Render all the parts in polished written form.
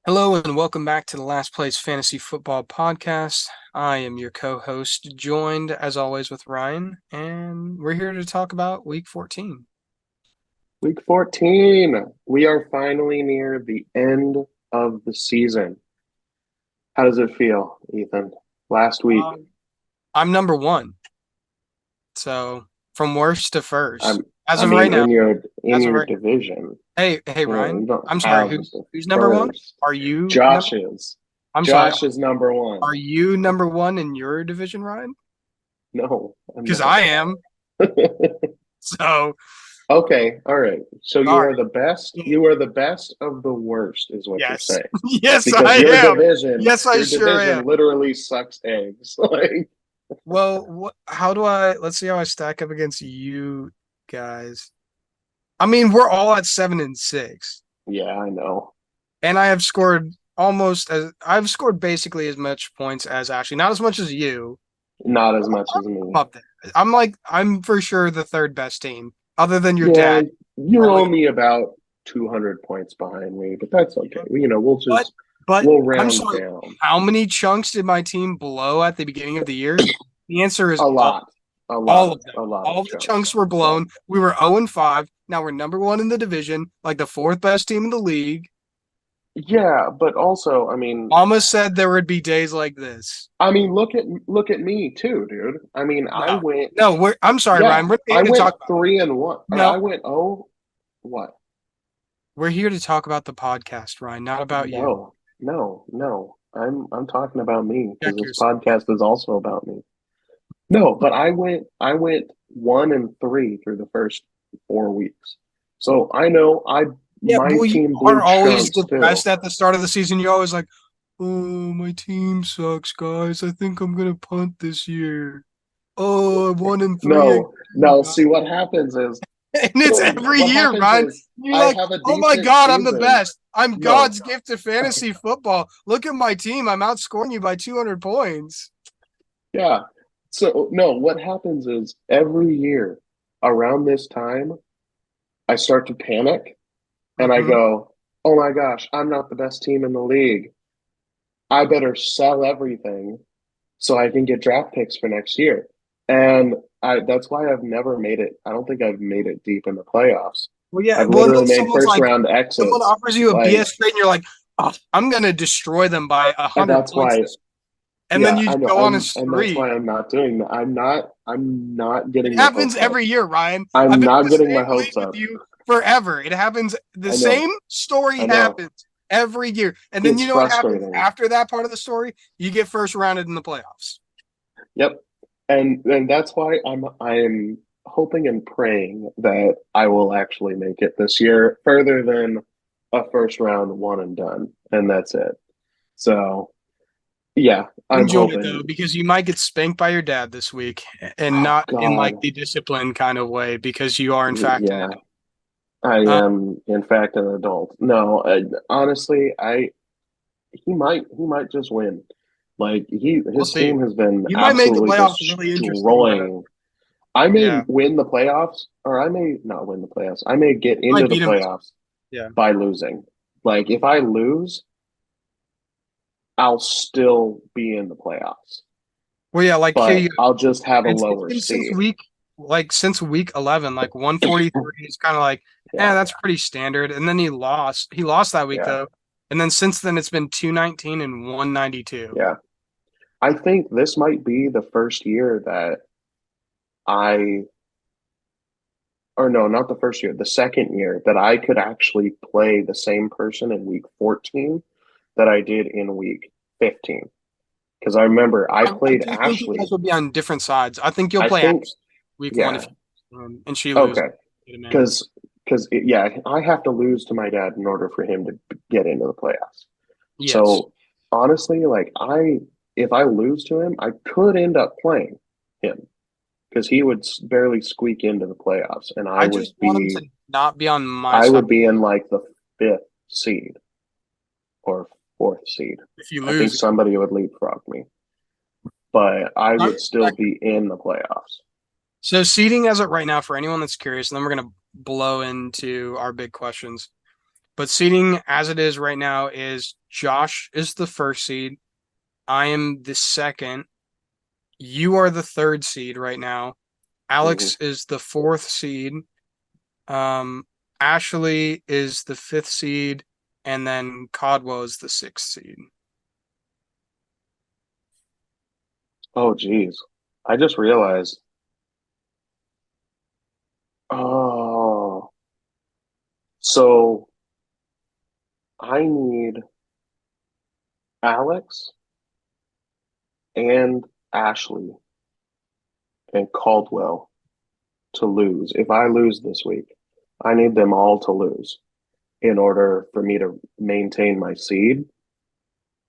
Hello and welcome back to the Last Place Fantasy Football Podcast. I am your co-host, joined as always with Ryan, and we're here to talk about Week 14. Week 14. We are finally near the end of the season. How does it feel, Ethan? Last week, Um, I'm number one, so from worst to first, I'm, as I of right mean, now. in your Right now. division, Hey, you Ryan. don't I'm sorry. have Who's the number one? first. Are you number? Josh is. I'm sorry. Josh is number one. Are you number one in your division, Ryan? No, I'm Because not. I am. So Okay, all right. So you are sorry. the best. You are the best of the worst, is what you're Yes, saying. yes, Because I am. Yes, I your sure am. division literally sucks eggs. Like, Well, how do let's see how I stack up against you guys. I mean, we're all at 7-6, yeah, I know. and I've scored basically as much points as Ashley. Not as much as you. Not as much as I'm me. up there. I'm for sure the third best team, other than your Yeah, dad. you're Only, only about 200 points behind me, but that's okay. but but We'll I'm round sorry. down How many chunks did my team blow at the beginning of the year? The answer is a all. lot, All of them. a lot of All the chunks. chunks were Yeah, blown. We were 0-5. Now we're number one in the division, like the fourth best team in the league. yeah, but also, Mama said there would be days like this. look at me too, dude. I mean, I No, went, no, I'm sorry, yeah, Ryan. We're I here to went talk about 3-1, or no. I went what? We're here to talk about the podcast, Ryan, not about you. No. I'm talking about me because Check this yourself. podcast is also about me. No, but I went 1-3 through the first 4 weeks. So I know I Yeah, my well, you team are blew always chunks depressed too. at the start of the season. You're always like, "Oh, my team sucks, guys. I think I'm gonna punt this year. Oh, I'm 1-3 No, again, no, guys." see what happens is And it's every what year, happens Ryan. is You're I like, have a oh my decent God, I'm the season. best. I'm No. God's gift to fantasy football. Look at my team. I'm outscoring you by 200 points. Yeah. So no, what happens is every year around this time I start to panic and I Hmm. go, "Oh my gosh, I'm not the best team in the league. I better sell everything so I can get draft picks for next year." And that's why I've never made it. I don't think I've made it deep in the playoffs. Well, yeah. I've Well, and then literally made first round someone exits. offers you a Like, BS trade, and you're like, oh, I'm going to destroy them by and 100 that's points why, this. And then yeah, you I just know. go on a And that's streak. why I'm not doing that. I'm not It getting my happens hopes up. every year, Ryan. I've I'm been in not the getting my same hopes league with up. you forever. It happens. The I know. same story I know. happens every year. And then It's you know what happens frustrating. after that part of the story? You get first rounded in the playoffs. Yep. And that's why I'm hoping and praying that I will actually make it this year further than a first round one and done. And that's it. So yeah, I'm Enjoy it though, hoping. because you might get spanked by your dad this week, and Oh not in God. like the discipline kind of way, because you are in fact an Yeah, I adult. am in fact an adult. No, honestly, I he might just win. Like We'll his see. team has been You might make the absolutely playoffs really interesting, but destroying. I may yeah, win the playoffs, or I may not win the playoffs. I may get you might into the beat him. playoffs Yeah. by losing. Like if I lose, I'll still be in the playoffs, Well, yeah, like here but you I'll just have a it's lower been seed. since week 11, like 143 is kind of like, Yeah, that's pretty standard. And then he lost that week yeah, though, and then since then it's been 219 and 192. yeah. I think this might be the first year that I, or no, not the first year, the second year that I could actually play the same person in week 14 that I did in week 15. Because I remember I I played do think you guys Ashley. will be on different sides. I think you'll I play think, Ashley week one if yeah, and she loses. okay. Get him in. Because yeah, I have to lose to my dad in order for him to get into the playoffs. Yes. So honestly, like if I lose to him, I could end up playing him because he would barely squeak into the playoffs, and I just want him to not be on my I side would be in like the fifth seed or fourth seed. if you I think lose. somebody would leapfrog me, but I I would still respect it. be in the playoffs. So seating as it right now for anyone that's curious, and then we're gonna blow into our big questions. But seeding as it is right now is Josh is the first seed. I am the second. You are the third seed right now. Mhm. Alex is the fourth seed. Um, Ashley is the fifth seed, and then Codwell is the sixth seed. Oh, geez. I just realized. Oh, so I need Alex and Ashley and Caldwell to lose. If I lose this week, I need them all to lose in order for me to maintain my seed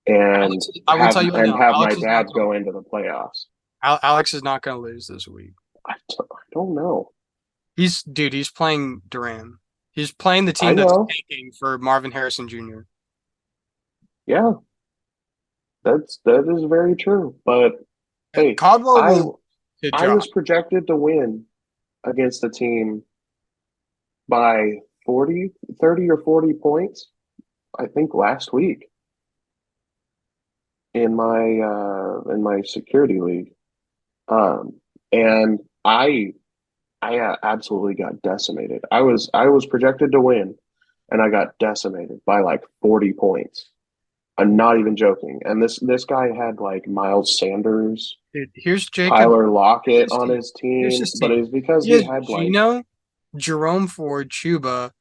and I will tell you right now, have my Alex is not dad going. go into the playoffs. Alex is not going to lose this week. I don't know. He's playing Duran. He's playing the I team that's know. tanking for Marvin Harrison Jr. Yeah, that is very true. But hey, Codwell I will to I Josh. was projected to win against the team by 40, 30 or 40 points, I think last week in my security league. Um, and I absolutely got decimated. I was projected to win and I got decimated by like 40 points. I'm not even joking. And this guy had like Miles Sanders, Dude, here's Jacob. Tyler Here's Lockett his on team. his Here's team, his but it team. was because He he has had like Gino, Jerome Ford, Chuba,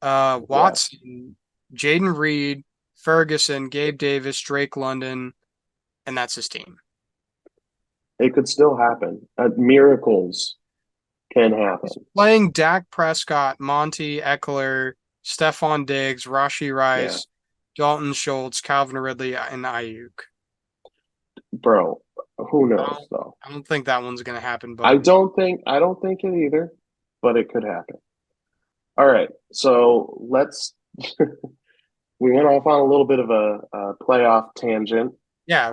yeah, Watson, Jaden Reed, Ferguson, Gabe Davis, Drake London, and that's his team. it could still happen. Miracles can He's happen. playing Dak Prescott, Monty Eckler, Stephon Diggs, Rashi Yeah, Rice, Dalton Schultz, Calvin Ridley, and Ayuk. bro. Who I knows don't, though? I don't think that one's gonna happen, but I don't think it either, but it could happen. All right, so let's. We went off on a little bit of a playoff tangent, yeah,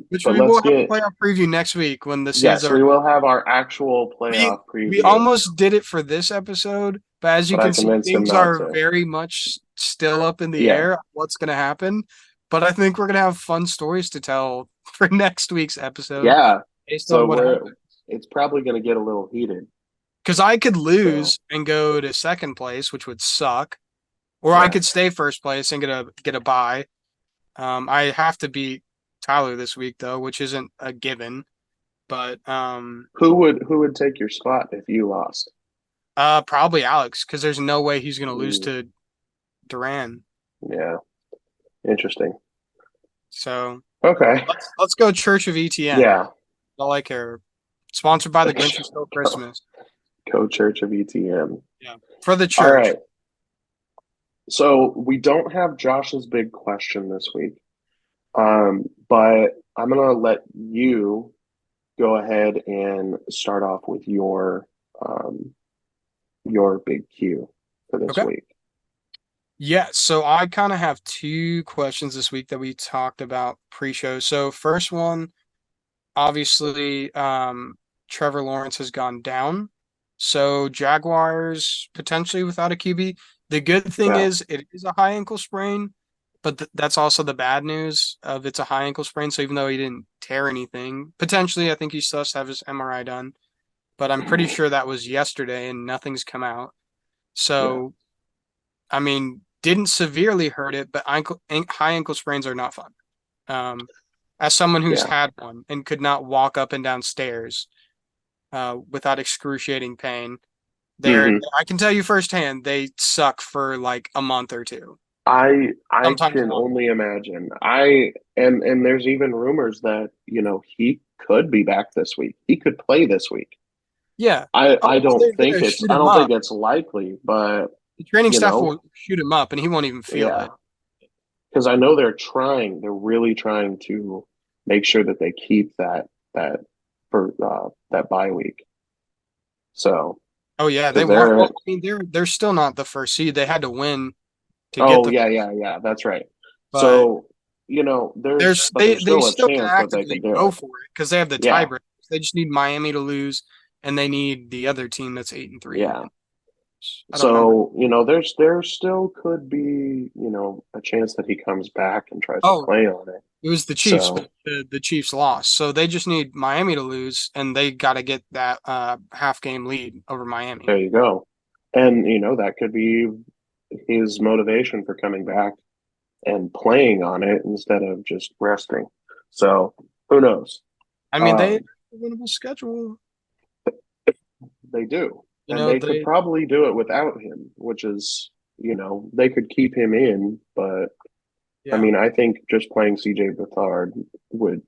which but we let's will have a get playoff preview next week when the seeds yes, are. we will have our actual We playoff we preview, almost did it for this episode, but as you but I can see, convinced him things not are to. very much still up in the Yeah, air. What's gonna happen? But I think we're gonna have fun stories to tell for next week's episode yeah. based on So what we're happened. it's probably going to get a little heated. Because I could So lose and go to second place, which would suck, or I yeah, could stay first place and get a bye. I have to beat Tyler this week though, which isn't a given. But who would take your spot if you lost? probably Alex, because there's no way he's gonna lose Mm, to Duran. yeah, interesting. So Okay, let's go Church of ETN. yeah. All I care. Sponsored by the Grinch Who Stole Christmas. Co Church of ETM. Yeah, for the All church. right. So we don't have Josh's big question this week, but I'm gonna let you go ahead and start off with your big Q for this Okay. week. Yeah, so I kind of have two questions this week that we talked about pre-show. So first one, obviously, Trevor Lawrence has gone down. So Jaguars potentially without a QB. The good thing Yeah. is it is a high ankle sprain, but that's also the bad news of it's a high ankle sprain. So even though he didn't tear anything, potentially I think he still has to have his MRI done. But I'm pretty sure that was yesterday and nothing's come out. Yeah. So I mean, didn't severely hurt it, but high ankle sprains are not fun. Um, as someone who's Yeah. had one and could not walk up and down stairs without excruciating pain, hmm I can tell you firsthand, they suck for like a month or two, I sometimes can longer. only imagine. And there's even rumors that, he could be back this week. He could play this week. Yeah. Oh, well, they're gonna shoot I him don't think up. it's likely, but The training you staff know, will shoot him up, and he won't even feel yeah. it. Because I know they're really trying to make sure that they keep that for that bye week. So Oh yeah, they because want. they're Well, I mean, they're still not the first seed. They had to win to get oh the. yeah, that's right. But So there's they still a still can chance that they actively can do go it. for it because they have the Yeah, tiebreak. They just need Miami to lose, and they need the other team that's 8-3 to yeah. win. I don't remember. So, there still could be, a chance that he comes back and tries to Oh, play on it. it was the Chiefs, but So the Chiefs lost. So they just need Miami to lose, and they got to get that half game lead over Miami. there you go. And, that could be his motivation for coming back and playing on it instead of just resting. So who knows? I mean, they have Um, a winnable schedule. they do. You And know, they could they probably do it without him, which is, they could keep him in, but I yeah. mean, I think just playing CJ Beathard would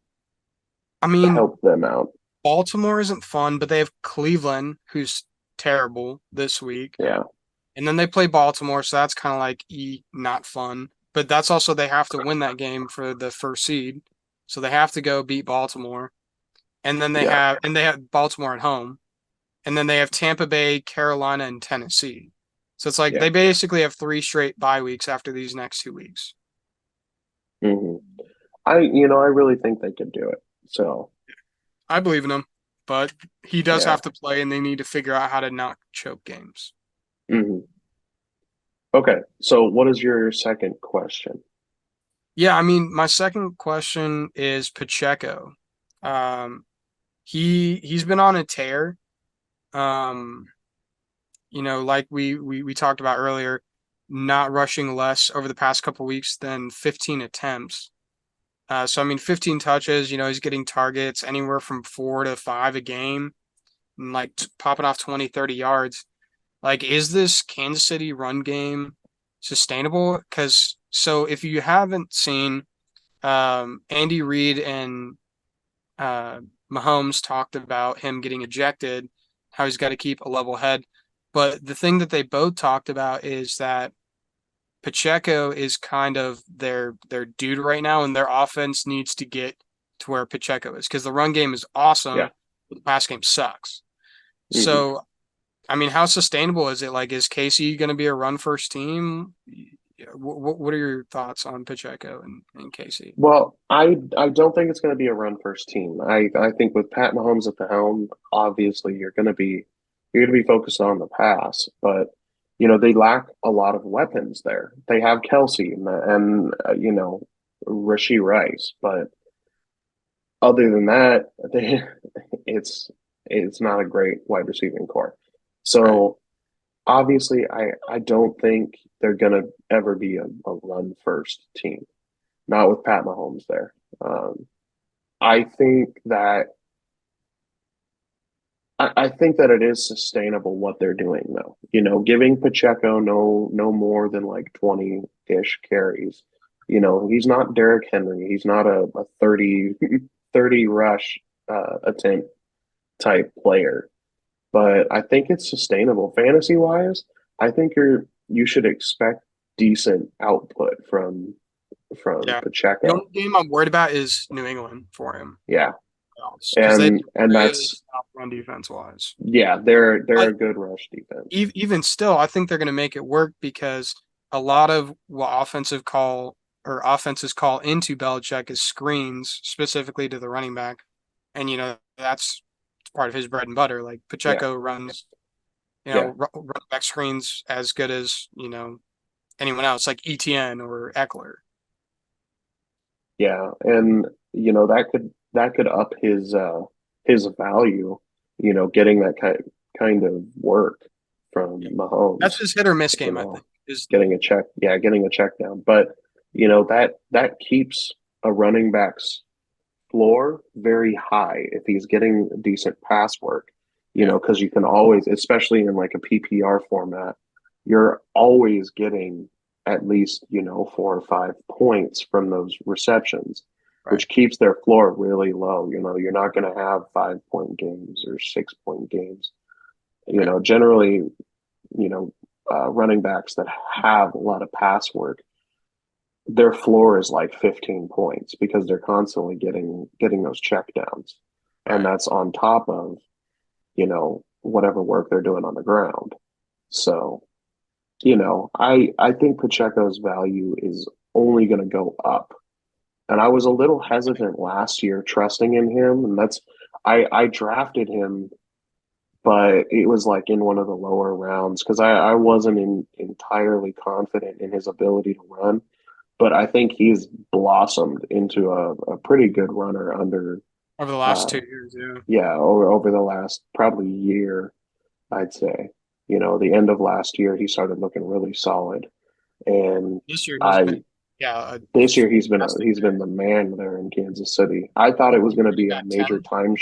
I mean, help them out. Baltimore isn't fun, but they have Cleveland, who's terrible this week. Yeah. And then they play Baltimore, so that's kind of like not fun. But that's also they have to win that game for the first seed. So they have to go beat Baltimore. And then Yeah. they have Baltimore at home. And then they have Tampa Bay, Carolina, and Tennessee. So it's like Yeah. they basically have three straight bye weeks after these next 2 weeks. hmm I really think they could do it. So, I believe in him, but he does yeah. have to play, and they need to figure out how to not choke games. hmm Okay. So, what is your second question? Yeah, I mean, my second question is Pacheco. Um, he's been on a tear. Um, like we talked about earlier, not rushing less over the past couple weeks than 15 attempts. So I mean, 15 touches. He's getting targets anywhere from 4 to 5 a game, and like popping off 20, 30 yards. Like, is this Kansas City run game sustainable? Because so if you haven't seen, Andy Reid and uh, Mahomes talked about him getting ejected, how he's got to keep a level head. But the thing that they both talked about is that Pacheco is kind of their dude right now, and their offense needs to get to where Pacheco is because the run game is Yeah. awesome, but the pass game sucks. hmm So, I mean, how sustainable is it? Like, is Casey going to be a run first team? What are your thoughts on Pacheco and Casey? Well, I don't think it's going to be a run first team. I think with Pat Mahomes at the helm, obviously you're going to be focused on the pass, but they lack a lot of weapons there. They have Kelsey and Rasheed Rice, but other than that, it's it's not a great wide receiving core. Right. So obviously, I don't think they're gonna ever be a run first team. Not with Pat Mahomes there. I think that I think that it is sustainable what they're doing though. Giving Pacheco no more than like 20-ish carries. He's not Derrick Henry. He's not a 30 rush attempt type player. But I think it's sustainable fantasy wise. I think you should expect decent output from Yeah. The Pacheco. only game I'm worried about is New England for him Yeah. because they And really that's stop run defense wise. yeah, they're But a good rush defense. even still, I think they're going to make it work because a lot of what offenses call into Belichick is screens specifically to the running back, and that's part of his bread and butter. Like Yeah. Pacheco runs, Yeah. running back screens as good as anyone else, like ETN or Eckler. Yeah. And that could up his value, getting that kind of work from Yeah. That's Mahomes, his hit or miss you game, I know, think. Is getting a check down. But that keeps a running back's floor very high if he's getting decent pass work, yeah, because you can always, especially in like a PPR format, you're always getting at least, 4 or 5 points from those receptions, right. which keeps their floor really low. You're not going to have 5 point games or 6 point games. Right. Generally, running backs that have a lot of pass work, their floor is like 15 points because they're constantly getting those checkdowns. And Right. that's on top of, whatever work they're doing on the ground. So, I think Pacheco's value is only going to go up. And I was a little hesitant last year trusting in him. And I drafted him, but it was like in one of the lower rounds because I wasn't entirely confident in his ability to run. But I think he's blossomed into a pretty good runner under, over the last uh, 2 years. Yeah, yeah, over the last probably year, I'd say. The end of last year, he started looking really solid. And this year he's I been yeah this year fantastic he's been there. the man there in Kansas City. I thought it was He's going to running be a back major 10. time.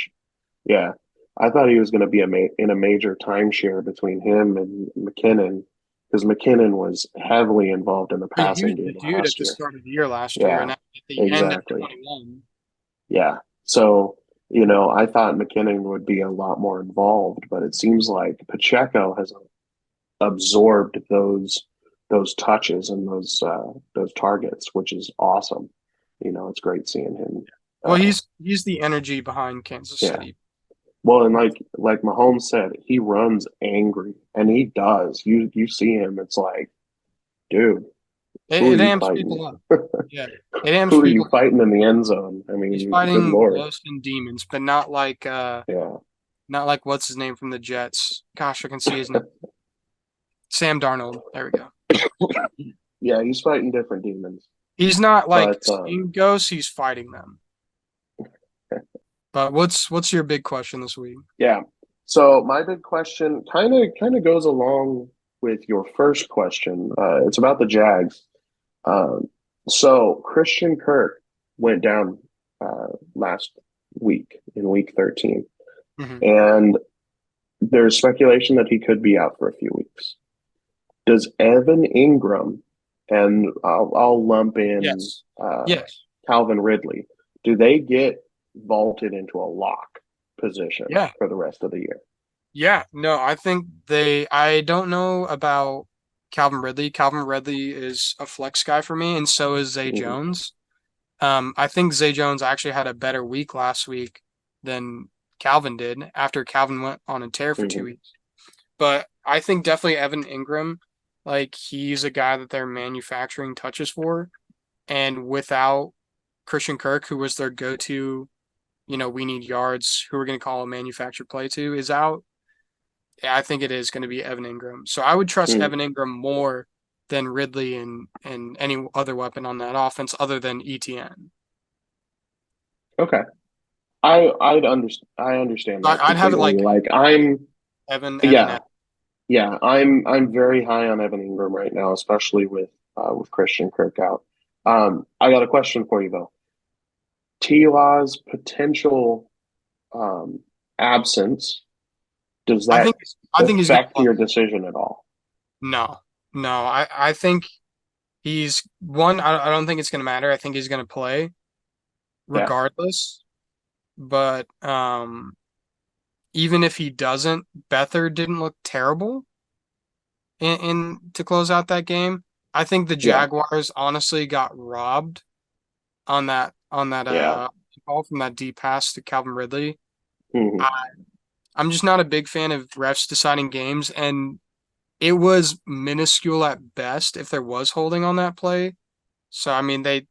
Yeah, I thought he was going to be in a major timeshare between him and McKinnon because McKinnon was heavily involved in the Yeah, he was passing the game dude at last the year. start of the year last year, Yeah, and at the end of exactly. 21. Yeah. So, I thought McKinnon would be a lot more involved, but it seems like Pacheco has absorbed those touches and those targets, which is awesome. It's great seeing him. Well, Uh, he's the energy behind Kansas yeah. City. Well, and like Mahomes said, he runs angry, and he does. You see him, it's like, dude, who are It you amps fighting? people up. Yeah, it amps Who are you people up. fighting in the end zone? I He's mean, good fighting Lord. ghosts and demons, but not like what's his name from the Jets. Gosh, I can see his name. Sam Darnold. There we go. Yeah, he's fighting different demons. He's not like But seeing ghosts, he's fighting them. But what's your big question this week? yeah. So my big question kind of goes along with your first question. It's about the Jags. Um, so Christian Kirk went down last week in week 13, Hmm. and there's speculation that he could be out for a few weeks. Does Evan Ingram and I'll lump in Yes. Yes. Calvin Ridley, do they get vaulted into a lock position Yeah. for the rest of the year? Yeah. No, I don't know about Calvin Ridley. Calvin Ridley is a flex guy for me, and so is Zay Mhm. Jones. I think Zay Jones actually had a better week last week than Calvin did after Calvin went on a tear for two Mhm. weeks. But I think definitely Evan Ingram, like he's a guy that they're manufacturing touches for. And without Christian Kirk, who was their go-to, we need yards, who we're going to call a manufactured play to, is out. Yeah, I think it is going to be Evan Ingram. So I would trust Mhm. Evan Ingram more than Ridley and any other weapon on that offense other than ETN. Okay. I understand that I'd have it completely. like Like I'm Evan. yeah, yeah, I'm very high on Evan Ingram right now, especially with Christian Kirk out. I got a question for you though. T.Law's potential um, absence, does I that think I think he's going to affect play. your decision at all? No, no. I think he's one. I don't think it's going to matter. I think he's going to play Yeah, regardless. But even if he doesn't, Beathard didn't look terrible in to close out that game. I think the yeah, Jaguars honestly got robbed on that yeah. call from that deep pass to Calvin Ridley. Hmm. I, I'm just not a big fan of refs deciding games, and it was minuscule at best if there was holding on that play. So I mean they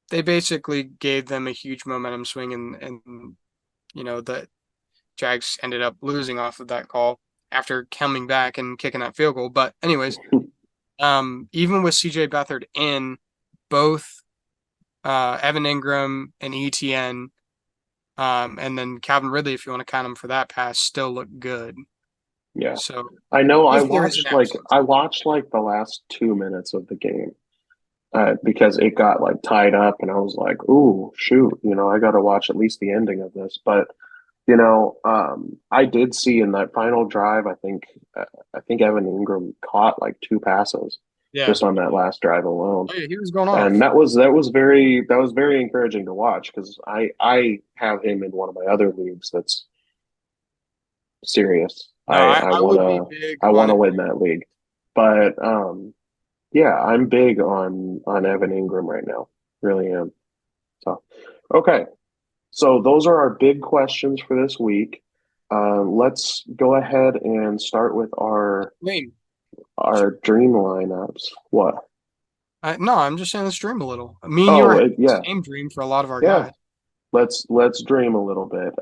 basically gave them a huge momentum swing, and the Jags ended up losing off of that call after coming back and kicking that field goal. But anyways, even with CJ Beathard in, both Evan Ingram and ETN, and then Calvin Ridley, if you want to count him for that pass, still look good. Yeah. So I know if there is an absence, I watched like the last 2 minutes of the game because it got like tied up and I was like, ooh, shoot, I got to watch at least the ending of this. But I did see in that final drive, I think Evan Ingram caught like two passes yeah, just on that last drive alone. oh yeah, he was going And off. that was very encouraging to watch because I have him in one of my other leagues that's serious. No, I would be big I on wanna it. win that league. But yeah, I'm big on Evan Ingram right now. Really am. So okay. So those are our big questions for this week. Let's go ahead and start with Wayne, our dream lineups. What? no, I'm just saying let's dream a little. Me and you are Oh, having the yeah, same dream for a lot of our yeah. guys. Let's dream a little bit.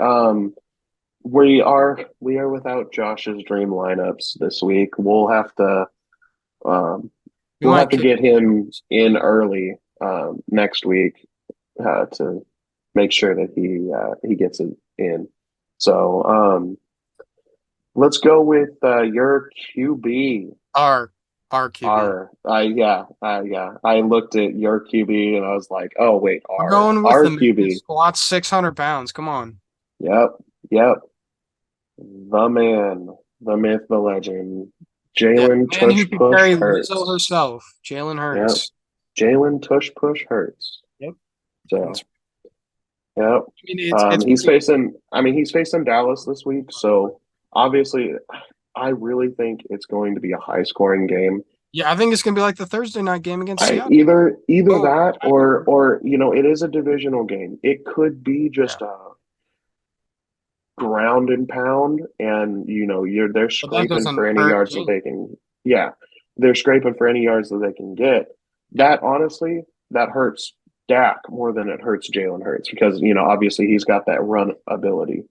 we are without Josh's dream lineups this week. Um, We we'll have might to kick. get him in early next week to make sure that he gets it in. So let's go with your QB. our our QB. Yeah. I looked at your QB and I was like, oh wait, We're going with our the man that QB. squats 600 pounds. Come on. Yep, yep. The man, the myth, the legend, Yeah, Jalen the man Tush who could Push carry Lizzo Hurts. herself, Jalen Yep, Hurts. Jalen Tush Push Hurts. Yep. So, That's, yep. I mean, it's He's pretty. facing. I mean, he's facing Dallas this week. So obviously, I really think it's going to be a high scoring game. Yeah, I think it's gonna be like the Thursday night game against I Seattle. either Oh, that or it is a divisional game. It could be yeah, just a ground and pound, and they're but that scraping doesn't for any hurt yards that Jalen. they can. Yeah, they're scraping for any yards that they can get. Yeah, That honestly, that hurts Dak more than it hurts Jalen Hurts because obviously he's got that run ability.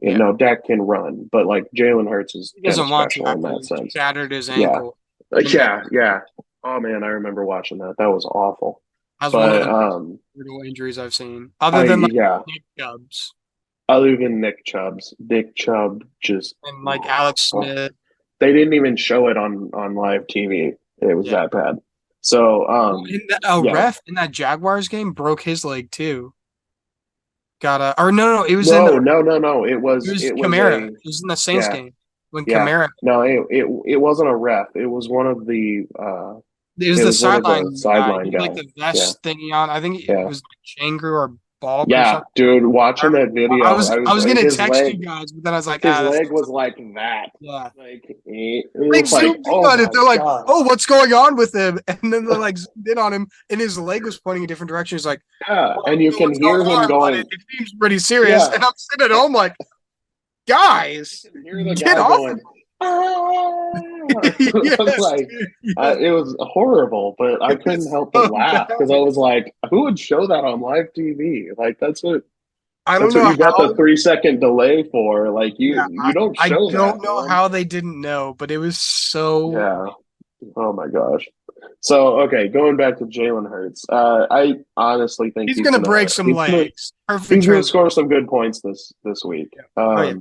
yeah. No, Dak can run, but like Jalen Hurts is He kind of doesn't want to special in after that he sense. shattered his Yeah, ankle in that. yeah. Oh man, I remember watching that. That was awful. That's one of But the most brutal injuries I've seen, other I than like yeah, Nick Chubb's other than Nick Chubb just and like Alex oh, Smith. they didn't even show it on live TV. It was Yeah, that bad. So well, a yeah. ref in that Jaguars game broke his leg too. Got a or no, it was in No. it was It was Kamara. a It was in the Saints yeah, game when yeah. Kamara. No, it wasn't a ref. It was one of the It was it the was one of the sideline guy. sideline He had like guys. the Yeah. vest thingy on. I think it Yeah. was like Changru or Balk or Yeah, something. dude, I watching remember. that video, I I was was like gonna text you guys, but then I was like, his that's leg was like that. yeah. Like it They was like, zoomed in oh on it. my They're like, gosh. "Oh, what's going on with him?" And then they like zoomed in on him, and his leg was pointing a different direction. He's like, Yeah. "Well, I And don't you know can what's going hear him on, but going, it seems pretty serious." yeah. And I'm sitting at And home like, you "Guys, can hear the get guy off of going, ah! I'm yes, like, dude, yes. it was horrible, but I It couldn't was help but so laugh because I bad. was like, who would show that on live TV? Like I don't that's what know you got the how. 3 second delay for. Like Yeah, you don't I show don't that, know man. how they didn't know, but it was so. Yeah. Oh my gosh. So okay, going back to Jalen Hurts, I honestly think He's gonna break some legs. Perfect he's gonna transition. score some good points this week. Yeah. Oh yeah.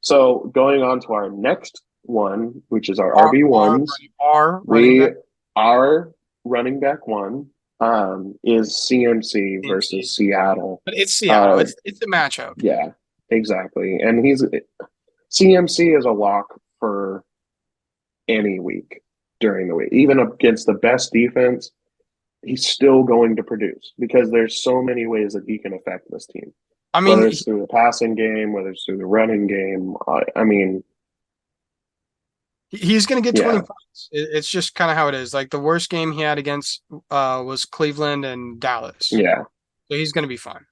So going on to our next one, which is our R RB R ones, R running we back our running back one is CMC CMC, versus Seattle. but it's Seattle. Uh, It's a matchup. yeah, exactly, and he's CMC is a lock for any week during the week, even against the best defense. He's still going to produce because there's so many ways that he can affect this team, I mean, whether it's through the passing game, whether it's through the running game. I mean, he's gonna get 20 yeah, points. It's just kind of how it is. Like the worst game he had against was Cleveland and Dallas, yeah, so he's gonna be fine.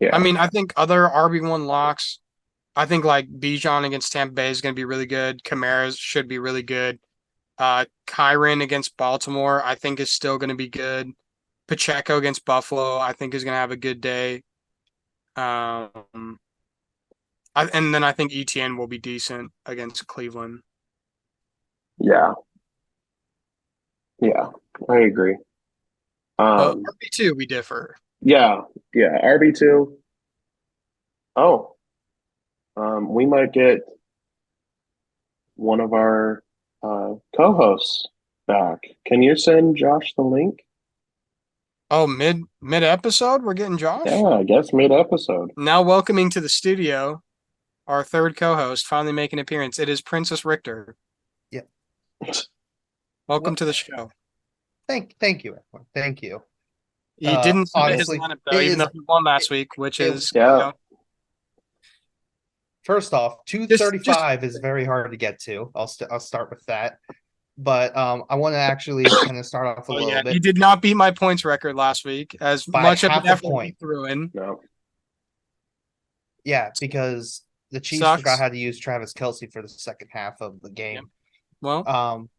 I yeah, mean, I think other RB1 locks. I think like Bijan against Tampa Bay is gonna be really good. Kamara should be really good. Kyron against Baltimore, I think is still gonna be good. Pacheco against Buffalo, I think is gonna have a good day. Um, and then I think ETN will be decent against Cleveland. yeah, yeah. I agree. But Um, RB2, we differ. yeah, yeah. RB2. Oh, we might get one of our co-hosts back. Can you send Josh the link? Oh, mid episode, we're getting Josh. Yeah, I guess mid-episode. Now welcoming to the studio our third co-host, finally making an appearance. It is Princess Richter. Yeah. Welcome Well, to the show. thank you, everyone. Thank you. He didn't submit his Honestly, lineup though, it even is though he won last it, week, which it is Yeah, first off, just 235 is very hard to get to. I'll start with that. But I want to actually kind of start off a oh little yeah, he bit did not beat my points record last week. As by much of an half a effort he point. threw in, no. Yeah, because the Chiefs forgot sucks. how to use Travis Kelsey for the second half of the Yeah. game. Well, Um,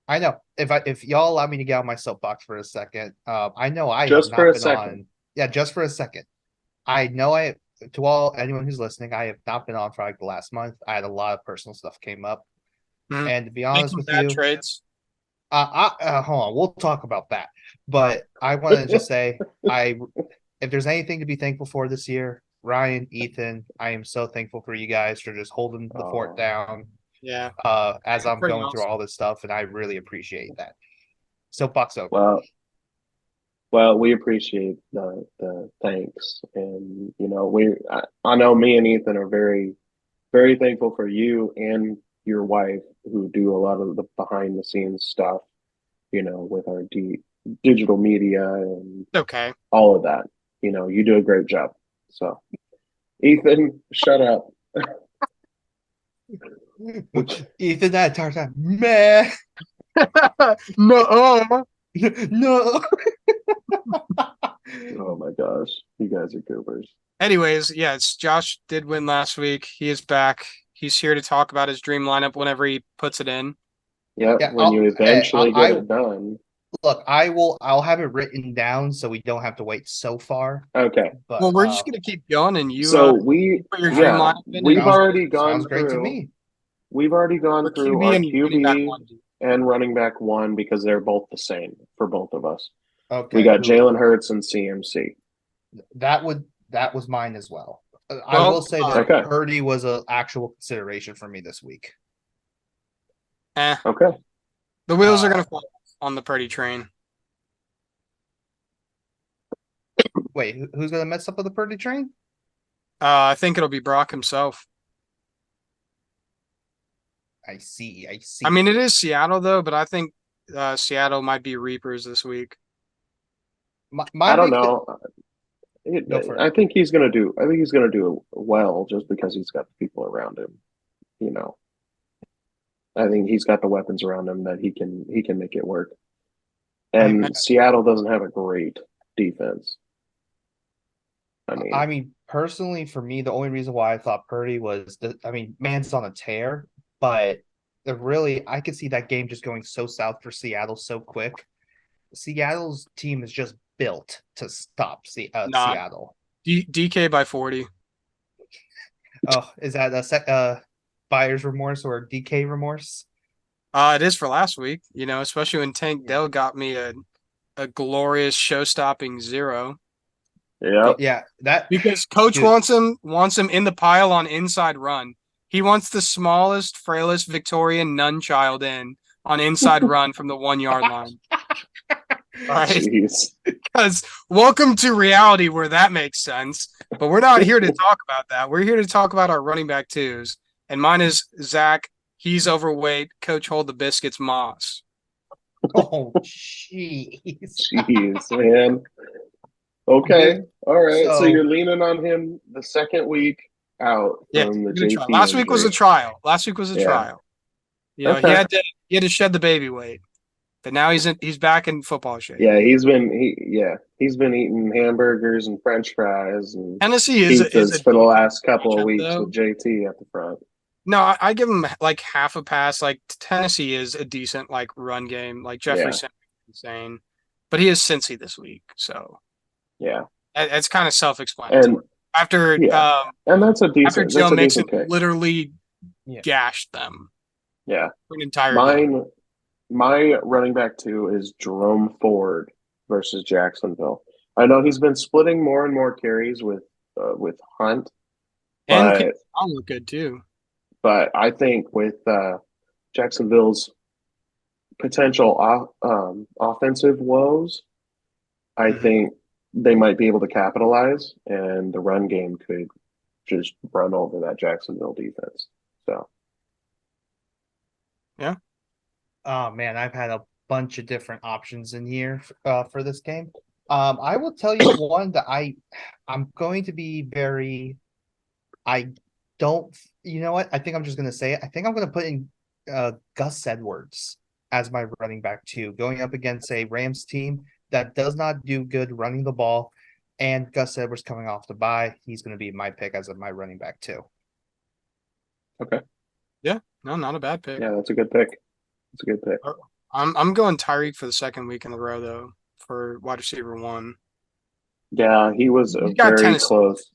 I know if y'all allow me to get on my soapbox for a second, I know I have Just for not a been second. on. Yeah, just for a second. I know to all anyone who's listening, I have not been on for like the last month. I had a lot of personal stuff came up, Mhm. and to be honest Making with bad you, trades. hold on, we'll talk about that. But I want to just say, if there's anything to be thankful for this year, Ryan, Ethan, I am so thankful for you guys for just holding the fort Oh, down. Yeah, As I'm pretty going through awesome. all this stuff, and I really appreciate that. So Buck's over. well, well, we appreciate the thanks, and I know me and Ethan are very very thankful for you and your wife who do a lot of the behind the scenes stuff, with our digital media and Okay. all of that. You do a great job. So, Ethan, shut up. Which, Ethan, that entire time, meh, No. no. oh my gosh, you guys are goobers. Anyways, yeah, it's Josh did win last week. He is back. He's here to talk about his dream lineup whenever he puts it in. Yeah, Yeah, when you hey, eventually get it done. look. I'll have it written down so we don't have to wait so far. Okay. Well, But we're just gonna keep going, and So you put your dream yeah, lineup in, and we'll do sounds great to me. we've already for gone through QB our and running back QB one. and running back one because they're both the same for both of us. We Okay, got Jalen Hurts and CMC. that was mine as well. I will Well, say that Okay. Purdy was an actual consideration for me this week. eh, Okay. the wheels are Uh, gonna fall on the Purdy train. wait, who's gonna mess up with the Purdy train? I think it'll be Brock himself. I see. I I see. mean, it is Seattle though, but I think Seattle might be Reapers this week. My I don't big th- know. go for it. I think he's gonna do. I think he's gonna do well just because he's got the people around him. You know, I think he's got the weapons around him that he can make it work. Hey, man, And Seattle doesn't have a great defense. I I mean, mean, personally, for me, the only reason why I thought Purdy was man's on a tear, but I could see that game just going so south for Seattle so quick. Seattle's team is just built to stop not Seattle. DK by 40. Oh, is that buyer's remorse or DK remorse? It is for last week, especially when Tank Dell got me a glorious show-stopping 0. yep. Yeah, that Because coach dude. wants him in the pile on inside run. He wants the smallest, frailest Victorian nun child in on inside run from the 1 yard line. All right. Jeez. Because welcome to reality where that makes sense. But we're not here to talk about that. We're here to talk about our running back twos. And mine is Zach. He's overweight. Coach Hold the Biscuits Moss. Oh, jeez. Jeez, man. Okay. All right. So So you're leaning on him the second week out Yeah, from the give it a try. JT Last week was a injury. trial. Last week was a Yeah. trial. Okay. He had to shed the baby weight. But now he's back in football shape. Yeah, he's been eating hamburgers and French fries and Tennessee is a pizzas for the decent last couple of matchup weeks though. with JT at the front. No, I give him like half a pass. Like Tennessee is a decent like run game. Like Jeffrey Yeah, Simmons is insane, but he is Cincy this week, so yeah, it's kind of and self-explanatory. After yeah, and after that's Joe a Mixon decent pick. literally yeah. gashed them Yeah, for an entire game. my running back two is Jerome Ford versus Jacksonville. I know he's been splitting more and more carries with Hunt, And Pete but Brown look good too. I think with Jacksonville's potential offensive woes, I Mhm. think they might be able to capitalize, and the run game could just run over that Jacksonville defense. So, Yeah. Oh man, I've had a bunch of different options in here for this game. I will tell you one that I'm going to be very. I don't. You know what? I think I'm just gonna say it. I think I'm gonna put in Gus Edwards as my running back too, going up against a Rams team that does not do good running the ball, and Gus Edwards coming off the bye. He's gonna be my pick as my running back too. okay, Yeah. No, not a bad pick. yeah, that's a good pick. That's a good pick. I'm going Tyreek for the second week in a row though for wide receiver one. Yeah, he was a He's got very Tennessee. close.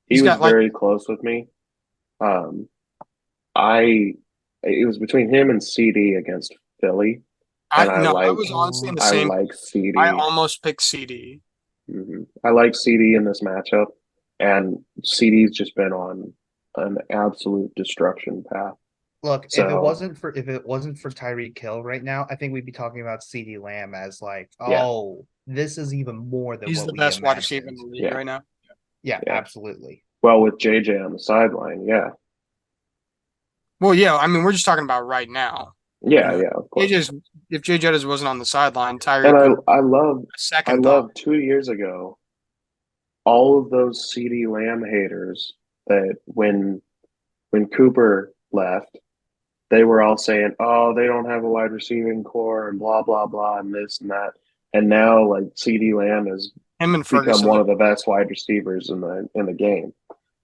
he He's was got like very close with me. Um, I it was between him and CD against Philly, I and no, I was honestly in the I same. like I CD. almost picked CD. I like CD in this matchup, and CD's just been on an absolute destruction path. Look, So if it wasn't for Tyreek Hill right now, I think we'd be talking about CeeDee Lamb as like, yeah, oh, this is even more than He's what the we best wide receiver in imagined. the league yeah, right now. Yeah, yeah. absolutely. Well, with JJ on the sideline, yeah, Well, yeah, I mean, we're just talking about right now. You yeah, know, yeah, of course. JJ's if Jay Jettas wasn't on the sideline, And Tyreek would have a I second thought. love 2 years ago all of those CD Lamb haters that when Cooper left, they were all saying, "Oh, they don't have a wide receiving core and blah blah blah and this and that." And now, like CD Lamb has Him and become Ferguson one look. of the best wide receivers in the game.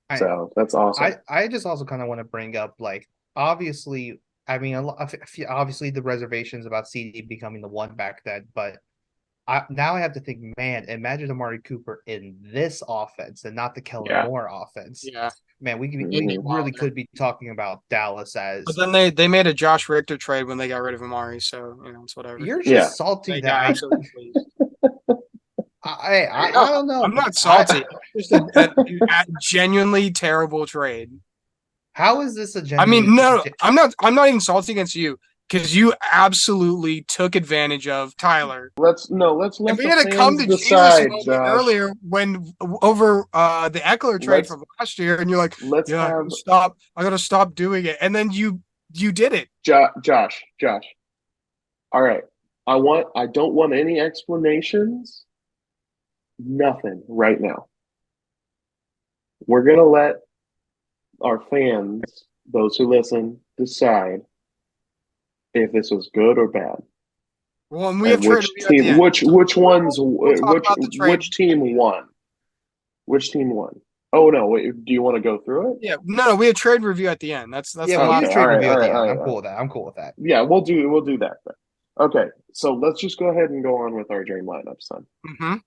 I So that's awesome. I just also kind of want to bring up like obviously, I mean, obviously the reservations about CD becoming the one back then, but now I have to think, man, imagine Amari Cooper in this offense and not the Kellen Yeah. Moore offense. Yeah, Man, it'd we be Mhm. really wilder. could be talking about Dallas But as then they made a Josh Richter trade when they got rid of Amari, so it's whatever. you're Yeah. just salty They that got absolutely fleeced. No, I don't know. I'm not salty. It's just a genuinely terrible trade. How is this a I mean, genuinely no, I'm not even salty against you because you absolutely took advantage of Tyler. Let's And let we the had a come fans to Jesus decide, moment Josh. earlier when over the Eckler trade Let's from last year, and you're like, let's "Yeah, have I gotta stop doing it," and then you did it. Josh. All right. I don't want any explanations. Nothing right now. We're gonna let our fans, those who listen, decide if this was good or bad, Well, and we have and trade review at the end. which ones, We'll talk about the trade. which team won, which team won. Oh no, wait, do you want to go through it? Yeah, no, we have trade review at the end. That's Yeah, the we Okay, use last. trade review all at right, the end. all right, I'm all cool right. with that. I'm cool with that. Yeah, we'll do that then. Okay, so let's just go ahead and go on with our dream lineups then.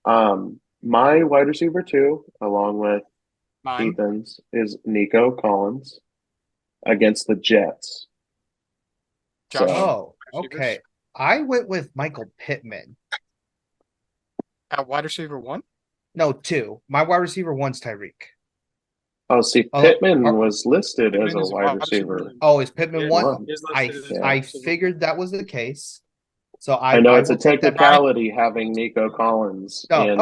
Mm-hmm. My wide receiver two, along with Mine, Ethan's, is Nico Collins against the Jets. Josh, So Oh, receivers okay. I went with Michael Pittman. at wide receiver one. No, two. My wide receiver one's Tyreek. oh, see, Oh, Pittman was listed as Pittman a is a wide wide receiver receiver one. oh, is Pittman Yeah, one? one. is I listed as Yeah, I wide receiver one. figured that was the case. So I know I it's a will take that. Right. technicality having Nico Collins Oh, okay. in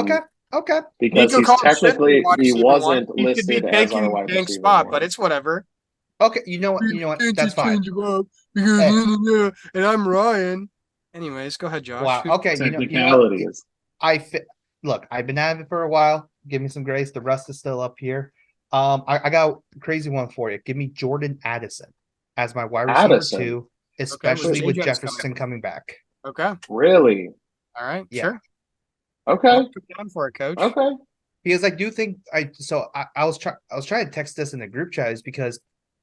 Okay. because Nico he's Collins should be technically wide he receiver one. wasn't He should be listed as our taking wide Pink's receiver spot, but one. it's whatever. Okay. You know what? You You know what? can't That's just fine. change him up because Hey, and I'm Ryan. Anyways, go ahead, Josh. wow. Okay. You know what? Technicalities. Look, I've been at it for a while. Give me some grace. The rust is still up here. I got a crazy one for you. Give me Jordan Addison as my wide receiver Addison, two, Okay, with especially with J-Jet's coming. Jefferson coming back. Okay, really? all right, Yeah. sure. Okay, Mark it down for it, coach. okay. Because I do think I was trying to text this in the group chat is because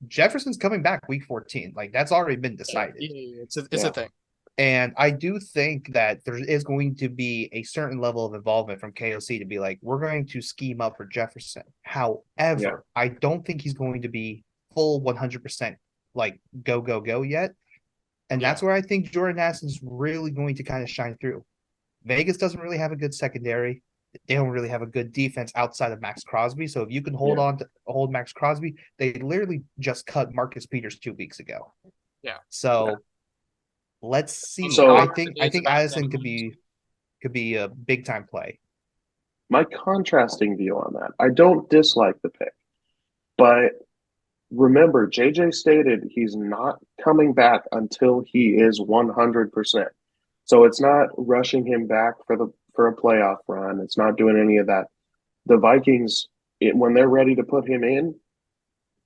Jefferson's coming back week 14. Like that's already been decided. Yeah, it's a Yeah. thing. And I do think that there is going to be a certain level of involvement from KOC to be like, we're going to scheme up for Jefferson. However, Yeah. I don't think he's going to be full 100% like go yet. And that's where I think Jordan Addison's really going to kind of shine through. Vegas doesn't really have a good secondary. They don't really have a good defense outside of Max Crosby. So if you can hold Max Crosby, they literally just cut Marcus Peters 2 weeks ago. Yeah. So let's see. So- I think Addison could be a big time play. My contrasting view on that. I don't dislike the pick, but remember, JJ stated he's not coming back until he is 100%. So it's not rushing him back for a playoff run. It's not doing any of that. The Vikings, when they're ready to put him in,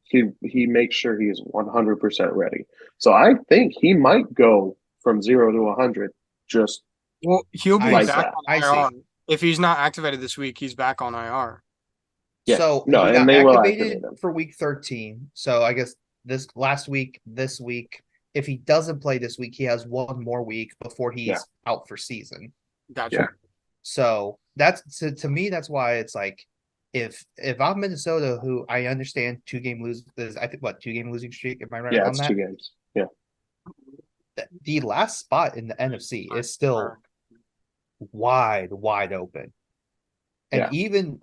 he makes sure he is 100% ready. So I think he might go from 0 to 100 just Well, he'll be like back that. on I IR. see. If he's not activated this week, he's back on IR. Yeah. So No, he and got they will activated activate him. for week 13. So I guess this week, if he doesn't play this week, he has one more week before he's out for season. Gotcha. Yeah. So that's to me, that's why it's like if I'm Minnesota, who I understand 2 game lose, I think what 2 game losing streak. Am I right Yeah, on it's two that? games. Yeah. The last spot in the NFC is still wide open. And Yeah. even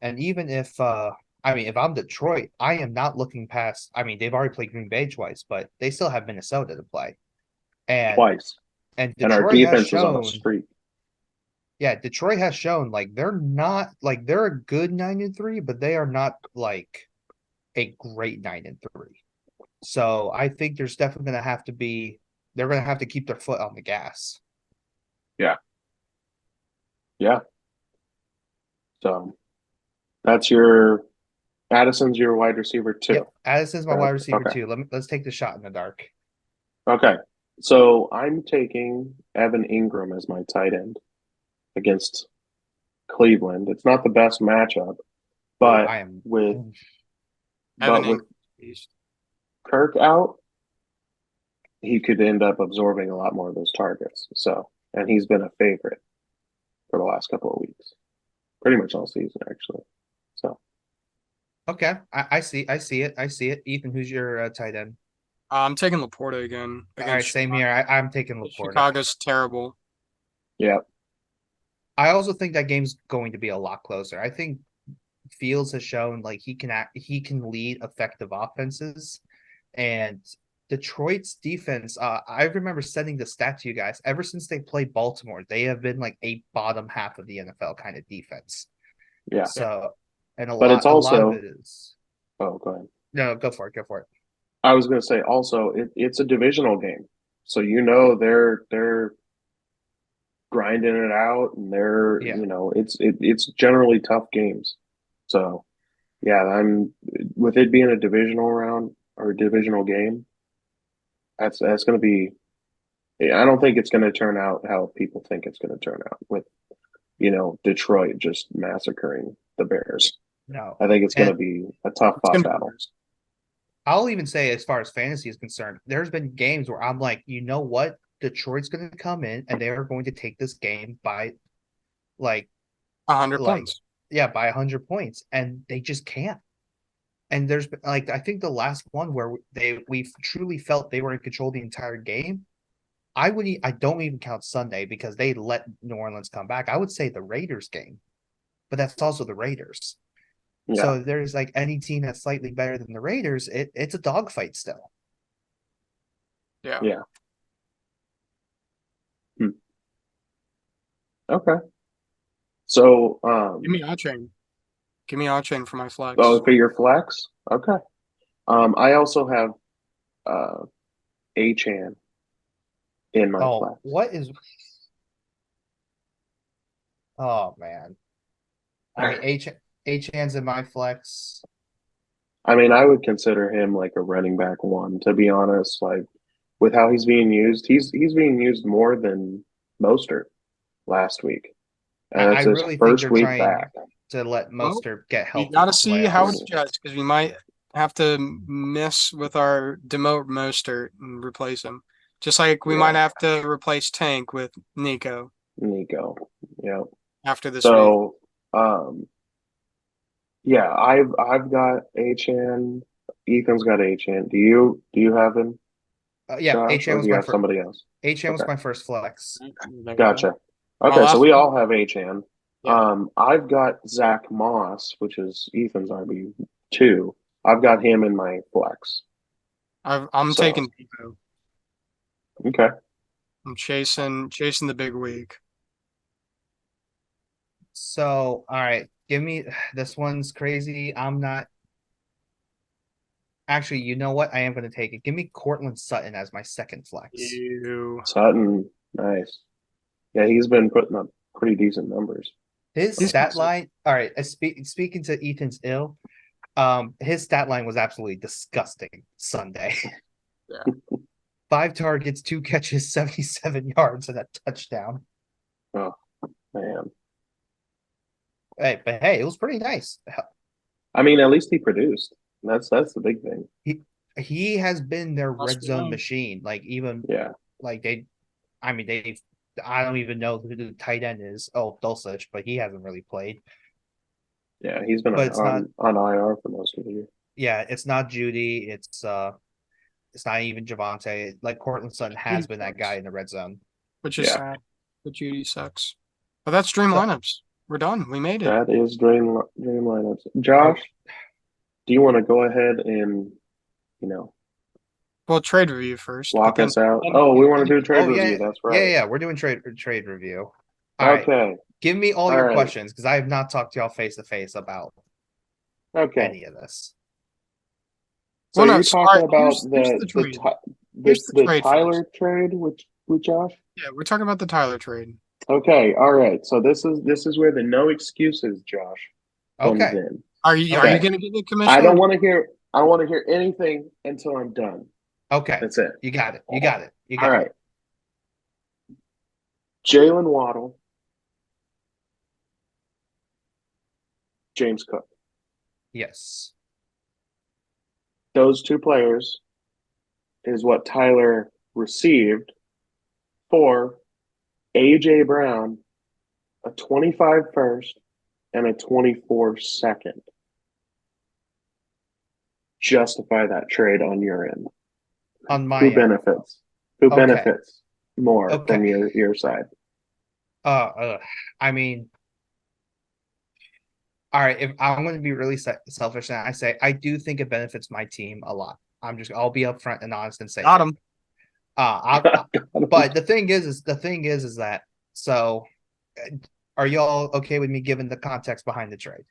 if I mean if I'm Detroit, I am not looking past. I mean they've already played Green Bay twice, but they still have Minnesota to play. And Twice. and And our Detroit has defense is on a shown, streak. yeah, Detroit has shown like they're not like they're a good 9-3, but they are not like a great 9-3. So I think there's definitely gonna have to be they're gonna have to keep their foot on the gas. Yeah. Yeah. So that's your Addison's your wide receiver too. Yep, Addison's my wide Correct? receiver Okay. too. Let's take the shot in the dark. Okay. So I'm taking Evan Ingram as my tight end against Cleveland. It's not the best matchup, Oh, but I am. with Evan but with Ingram. Kirk out, he could end up absorbing a lot more of those targets. So, and he's been a favorite for the last couple of weeks, pretty much all season actually. So, Okay, I see. I see it. I see it. Ethan, who's your tight end? I'm taking Laporta again All right, against same Chicago. here. I'm taking Laporta. Chicago's terrible. yeah, I also think that game's going to be a lot closer. I think Fields has shown like he can lead effective offenses, and Detroit's defense. I remember sending the stat to you guys. Ever since they played Baltimore, they have been like a bottom half of the NFL kind of defense. yeah. Yeah. So, and But it's a lot of also, it is oh, go ahead. no. Go for it. Go for it. I was going to say also it's a divisional game, so you know they're grinding it out, and they're Yeah. it's generally tough games. So yeah, I'm with it being a divisional round or a divisional game. That's going to be. I don't think it's going to turn out how people think it's going to turn out with Detroit just massacring the Bears. No. I think it's going And to be a tough It's fought gonna be battle. worse. I'll even say, as far as fantasy is concerned, there's been games where I'm like, you know what? Detroit's going to come in and they are going to take this game by like, 100 like, points. yeah, by 100 points, and they just can't. And there's been like, I think the last one where we truly felt they were in control the entire game. I don't even count Sunday because they let New Orleans come back. I would say the Raiders game, but that's also the Raiders. Yeah, So there's like any team that's slightly better than the Raiders, it's a dogfight still. Yeah. yeah. Hmm. Okay. So, Give me Chain. Give me Chain for my flex. oh, for your flex, okay. I also have Achan in my Oh, flex. what is? Oh man, I mean H hands in my flex. I mean, I would consider him like a running back one, to be honest. Like with how he's being used, he's being used more than Mostert last week, and I that's his really think first they're week back. trying to let Well, Mostert get we healthy gotta for see how it playoffs. adjusts because we might have to miss with our demote Mostert and replace him. Just like we might Yeah, have to replace Tank with Nico Nico. Yeah. after this week. So, yeah, I've got Achan. Ethan's got Achan. Do you have him, Yeah, Josh, HN or do was you my have first. somebody else? HN was Okay, my first flex. There you go. gotcha. My Okay, so last we one. all have Achan. Yeah. I've got Zach Moss, which is Ethan's RB2. I've got him in my flex. I'm So, taking Debo. okay. I'm chasing the big week. So, all right, give me this one's crazy. I'm not actually. You know what? I am going to take it. Give me Cortland Sutton as my second flex. You. Sutton, nice. Yeah, he's been putting up pretty decent numbers. His He's stat consistent. line. All right, speaking to Ethan's ill. His stat line was absolutely disgusting Sunday. Yeah. 5 targets, 2 catches, 77 yards, and a touchdown. Oh, man. Hey, but hey, it was pretty nice. I mean, at least he produced. That's the big thing. He has been their Must red be zone known. machine. Like even Yeah. like I mean I don't even know who the tight end is. Oh, Dulcich, but he hasn't really played. Yeah, he's been but it's not. on IR for most of the year. Yeah, it's not Judy. It's not even Javante. Like Cortland Sutton has Judy been that guy sucks, in the red zone. which is Yeah, sad. But Judy sucks. But that's dream So, lineups. We're done. We made it. that is dream lineups. are, Josh, do you want to go ahead and you know Well, trade review first, but walk then us out? then, Oh, we want to then do a trade oh review. yeah, That's yeah, right. yeah. We're doing trade review. All right, Okay. give me all All your right. questions because I have not talked to y'all face to face about Okay. any of this. So well, no. you're So, all talking right, about here's the trade. Here's the the trade first. Tyler trade with Josh? Yeah, we're talking about the Tyler trade. Okay, all right. So this is where the no excuses Josh comes Okay, in. Are you Okay. going to give the I commission or don't want to hear I don't want to hear anything until I'm done. okay. That's it. You got it. You got it. You All got it. right. Jalen Waddle, James Cook. Yes. Those two players is what Tyler received for AJ Brown, a 25 first and a 24 second. Justify that trade on your end. On my Who end. benefits? Who Okay. benefits more from Okay. your side? I mean, all right. If I'm going to be really selfish, and I say I do think it benefits my team a lot. I'll be upfront and honest and say got that. him? But the thing is that so. Are y'all okay with me giving the context behind the trade?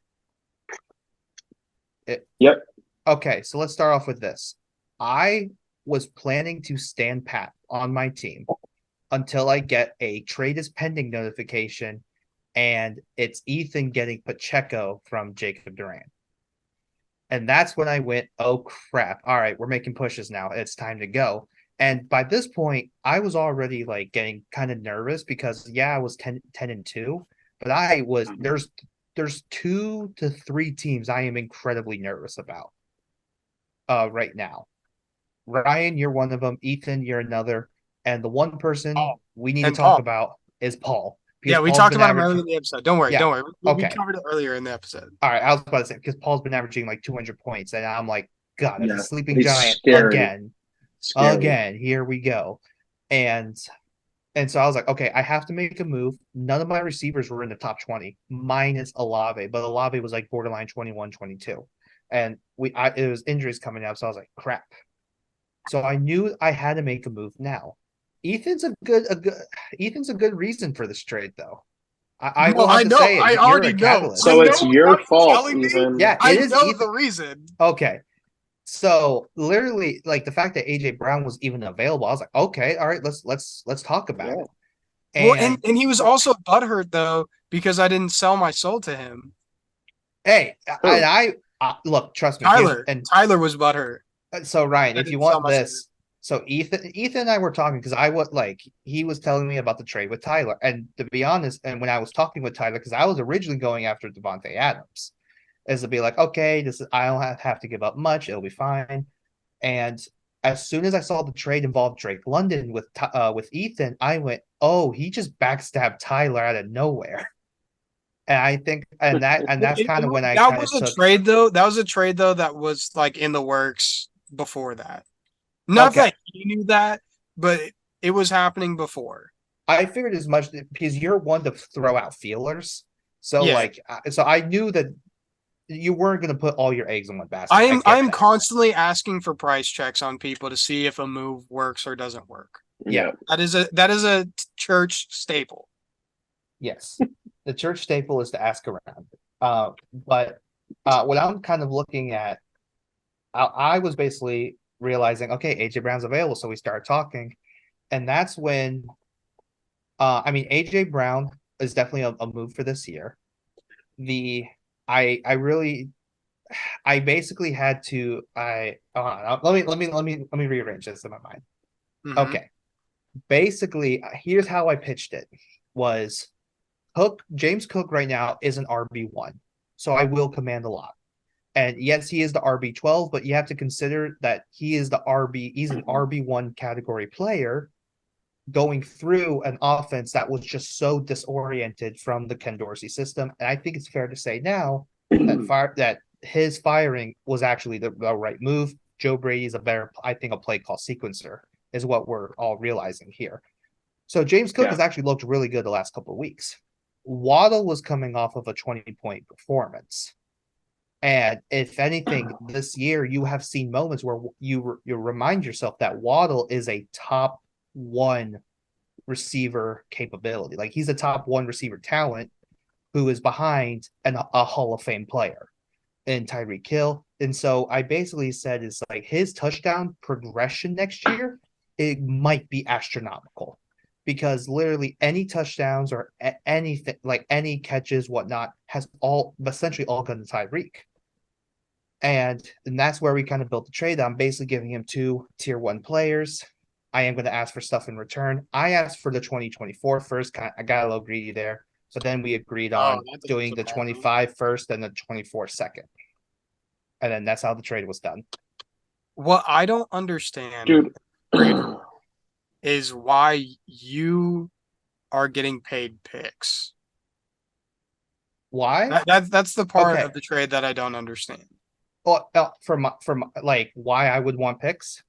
Yep. Okay, so let's start off with this. I was planning to stand pat on my team until I get a trade is pending notification, and it's Ethan getting Pacheco from Jacob Durant. And that's when I went, oh crap. All right, we're making pushes now. It's time to go. And by this point, I was already like getting kind of nervous because I was 10-2, but I was there's 2 to 3 teams I am incredibly nervous about right now. Ryan, you're one of them. Ethan, you're another. And the one person Paul we need to and talk Paul. about is Paul. Because Yeah, we Paul's talked been about him earlier averaging. in the episode. Don't worry, Yeah. don't worry. We Okay. covered it earlier in the episode. All right. I was about to say because Paul's been averaging like 200 points, and I'm like, God, that's a Yeah. sleeping He's giant scary. again. Scary. Again, here we go. And so I was like, okay, I have to make a move. None of my receivers were in the top 20, minus Olave, but Olave was like borderline 21, 22. And it was injuries coming up, so I was like, crap. So I knew I had to make a move now. Ethan's a good reason for this trade, though. I No, will have I to know. say it. I You're already a know. I So catalyst. it's know your without you fault, telling me. even. Yeah, I it is know Ethan. the reason. Okay. So literally, like the fact that AJ Brown was even available, I was like, okay, all right, let's talk about Yeah. it. Well, And and he was also butthurt though because I didn't sell my soul to him. hey, and Who? look, trust me. Tyler was butthurt. So Ryan, I if you didn't sell want my soul. this, so Ethan and I were talking because I was like he was telling me about the trade with Tyler, and to be honest, and when I was talking with Tyler, because I was originally going after Devontae Adams, is to be like, okay, I don't have to give up much, it'll be fine. And as soon as I saw the trade involved Drake London with Ethan, I went, oh, he just backstabbed Tyler out of nowhere. And I think, and that's kind of when I That kind was of a took. trade though. That was a trade though that was like in the works before that. Not Okay, that he knew that, but it was happening before. I figured as much because you're one to throw out feelers. So Yeah. like, so I knew that you weren't going to put all your eggs in one basket. I I am I get am that. constantly asking for price checks on people to see if a move works or doesn't work. Yeah. Yeah. That is a church staple. Yes. The church staple is to ask around. But what I'm kind of looking at, I was basically realizing, okay, AJ Brown's available, so we started talking, and that's when, I mean, AJ Brown is definitely a move for this year. The I really I basically had to I let me rearrange this in my mind. Mhm. Okay, basically, here's how I pitched it: was James Cook right now is an RB1, so I will command a lot. And yes, he is the RB12, but you have to consider that he's an RB1 category player going through an offense that was just so disoriented from the Ken Dorsey system. And I think it's fair to say now that his firing was actually the right move. Joe Brady's a better, I think, a play call sequencer is what we're all realizing here. So James Cook Yeah. has actually looked really good the last couple of weeks. Waddle was coming off of a 20-point performance. And if anything, this year you have seen moments where you remind yourself that Waddle is a top one receiver capability. Like he's a top one receiver talent who is behind a Hall of Fame player in Tyreek Hill. And so I basically said is like his touchdown progression next year, it might be astronomical because literally any touchdowns or anything like any catches, whatnot, has all essentially all gone to Tyreek. And that's where we kind of built the trade. I'm basically giving him 2 tier 1 players. I am going to ask for stuff in return. I asked for the 2024 first. I got a little greedy there. So then we agreed Oh, on that doesn't doing the surprise me. 25 first and the 24 second. And then that's how the trade was done. What I don't understand Dude. is why you are getting paid picks. Why? That's the part Okay. of the trade that I don't understand. Well, from like why I would want picks.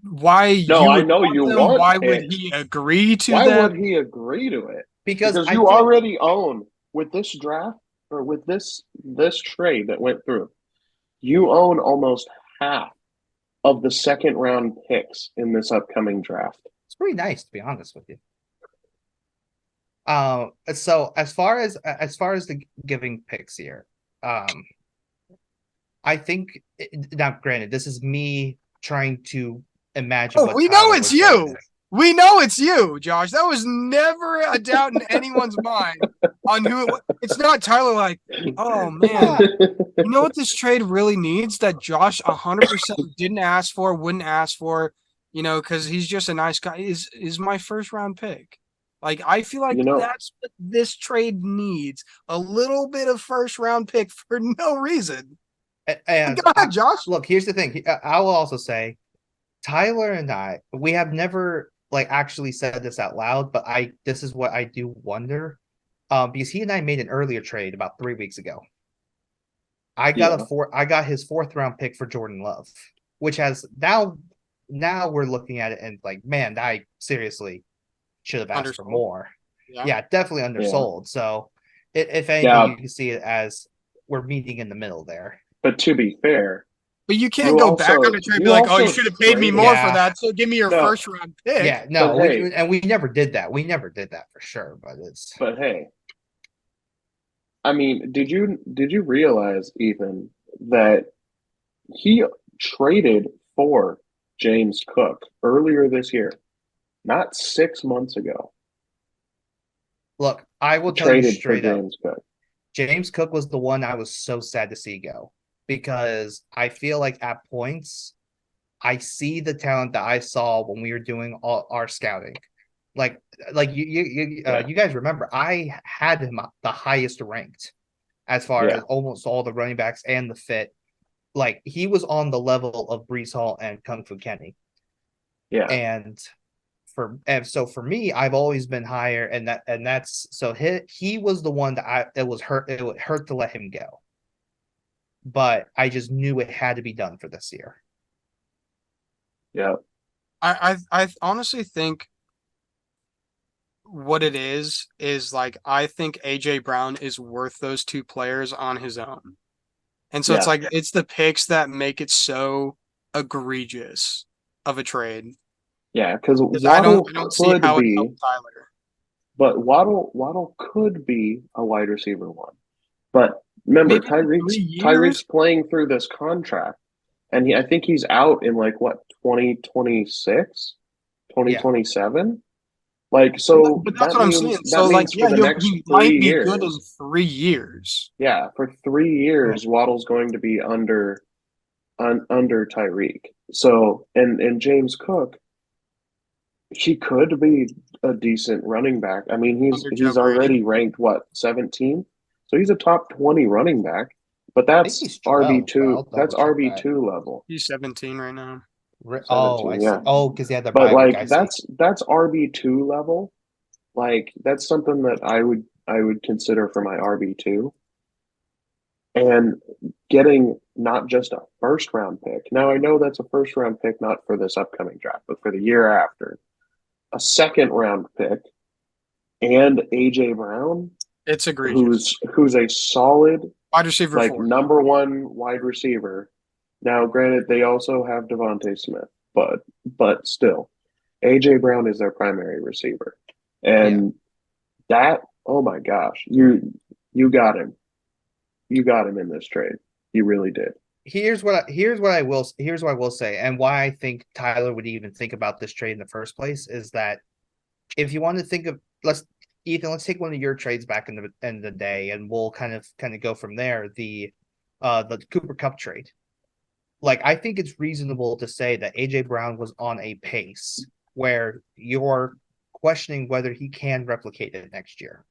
Why No, you I would know want you them? want Why would picks. he agree to Why them? would he agree to it? Because Because I you feel already own with this draft or with this trade that went through, you own almost half of the second round picks in this upcoming draft. it's pretty nice to be honest with you. So as far as the giving picks here, I think now granted, this is me trying to imagine Oh, what we know Tyler it's would say you. there. We know it's you, Josh. That was never a doubt in anyone's mind on who it was. It's not Tyler like, oh man, Ah, you know what this trade really needs that Josh 100% didn't ask for, wouldn't ask for, because he's just a nice guy, is my first round pick. Like, I feel like You know, that's what this trade needs. A little bit of first round pick for no reason. and Go ahead, Josh. look, here's the thing. I will also say Tyler and we have never like actually said this out loud, but this is what I do wonder. Because he and I made an earlier trade about 3 weeks ago. yeah, I got his 4th round pick for Jordan Love, which has now we're looking at it and like, man, I seriously should have asked for Undersold. more. Yeah. Yeah, definitely yeah, undersold. So if anything, yeah. you can see it as we're meeting in the middle there. But to be fair, But you can't go back on a trade and be like, oh, you should have paid me more for Yeah. that. So give me your No, first round pick. Yeah, but no, hey, we never did that. We never did that for sure, but it's but hey, I mean, did you realize, Ethan, that he traded for James Cook earlier this year, not 6 months ago. look, I will He tell you traded for straight up. James Cook. James Cook was the one I was so sad to see go because I feel like at points I see the talent that I saw when we were doing all our scouting. Like Yeah, you guys remember I had him the highest ranked as far yeah, as almost all the running backs and the fit. Like he was on the level of Brees Hall and Kung Fu Kenny. yeah, And so for me, I've always been higher, and that's so he was the one that it would hurt to let him go. But I just knew it had to be done for this year. yeah, I honestly think what it is like I think AJ Brown is worth those 2 players on his own. And so it's yeah. like it's the picks that make it so egregious of a trade. Yeah, because Because I Waddle don't see could how it be, helped Tyler. but Waddle could be a wide receiver one. But remember, Maybe in 3 years. Tyreek's playing through this contract, and I think he's out in like what 2026, Yeah, 2027. Like so But that's what I'm saying. that So like, means for yeah, the next he three might be good in years, 3 years. yeah, for 3 years, Waddle's going to be under Tyreek. So and James Cook, he could be a decent running back. I mean, Under Joe he's Brady. already ranked what 17th, so he's a top 20 running back. But I think that's he's RB 12, but I'll two. That's double check RB that. two level. He's 17 right now. Oh, I 17, see. yeah. Oh, because he had the But bye week. like I see. that's RB2 level. Like that's something that I would consider for my RB2. and getting not just a first round pick. Now, I know that's a first round pick, not for this upcoming draft, but for the year after, a second round pick and AJ Brown, It's egregious. who's a solid Wide receiver like four. number one wide receiver. Now, granted, they also have Devontae Smith, but still, AJ Brown is their primary receiver, Yeah. and that, oh my gosh, you got him, you got him in this trade, you really did. Here's what I will say, and why I think Tyler would even think about this trade in the first place is that if you want to think of let's take one of your trades back in the end of the day, and we'll kind of go from there. The Cooper Cup trade. Like, I think it's reasonable to say that AJ Brown was on a pace where you're questioning whether he can replicate it next year.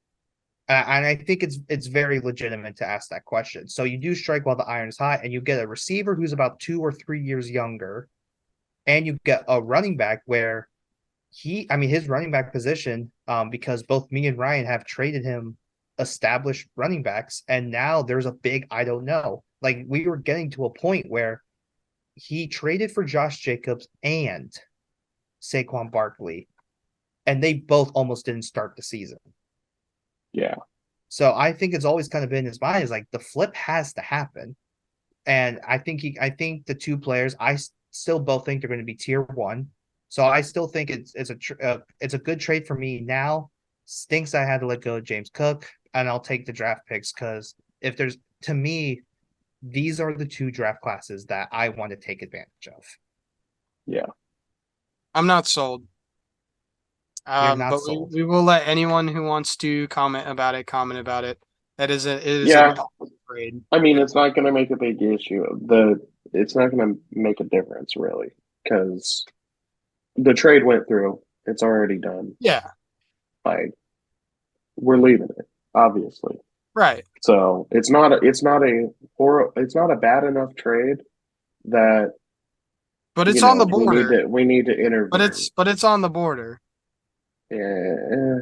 And I think it's very legitimate to ask that question. So you do strike while the iron is hot, and you get a receiver who's about 2 or 3 years younger, and you get a running back where his running back position, because both me and Ryan have traded him established running backs, and now there's a big I don't know. Like, we were getting to a point where he traded for Josh Jacobs and Saquon Barkley, and they both almost didn't start the season. Yeah, So I think it's always kind of been in his mind is like the flip has to happen. And I think the two players, still both think they're going to be tier one. So I still think it's a good trade for me now. Stinks I had to let go of James Cook, and I'll take the draft picks because if there's to me, these are the two draft classes that I want to take advantage of. yeah. I'm not sold. You're not But sold. we will let anyone who wants to comment about it. It is an Yeah, upgrade. I mean, it's not going to make a big issue. It's not going to make a difference really because the trade went through. It's already done. Yeah, Like, we're leaving it, obviously. right. So it's not a bad enough trade that But it's on the we need border. to intervene. But it's on the border. Yeah, I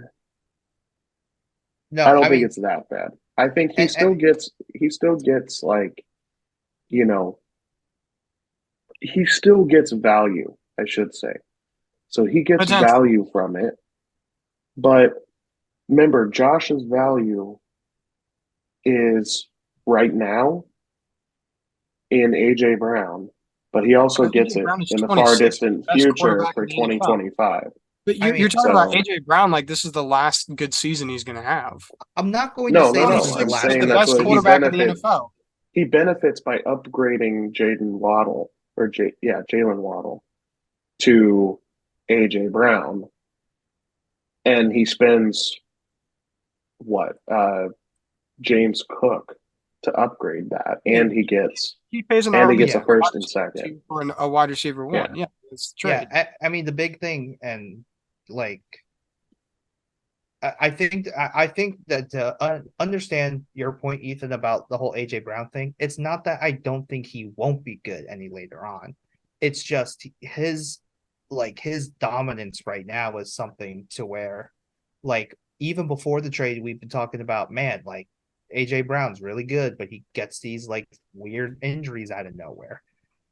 No, don't I think mean, it's that bad. I think and he still gets like, you know, he still gets value, I should say. So he gets Potentially. value from it. But remember, Josh's value is right now in AJ Brown, but he also gets AJ it Brown is in the far 26, distant best future quarterback for in the NFL. 2025. But I you're mean, talking about So AJ Brown like this is the last good season he's going to have. I'm not going to no, say no, this no. is the I'm 26 is last the saying good that's best what he quarterback season. in the benefits. NFL. He benefits by upgrading Jalen Waddle to AJ Brown, and he spends what James Cook to upgrade that, He, he pays an and he gets RB a at first wide and receiver second. two for a wide receiver one. Yeah, Yeah, it's Yeah, trade. I mean the big thing, and like I think that to understand your point, Ethan, about the whole AJ Brown thing. It's not that I don't think he won't be good any later on. It's just his dominance right now is something to where, like, even before the trade, we've been talking about, man, like AJ Brown's really good, but he gets these like weird injuries out of nowhere,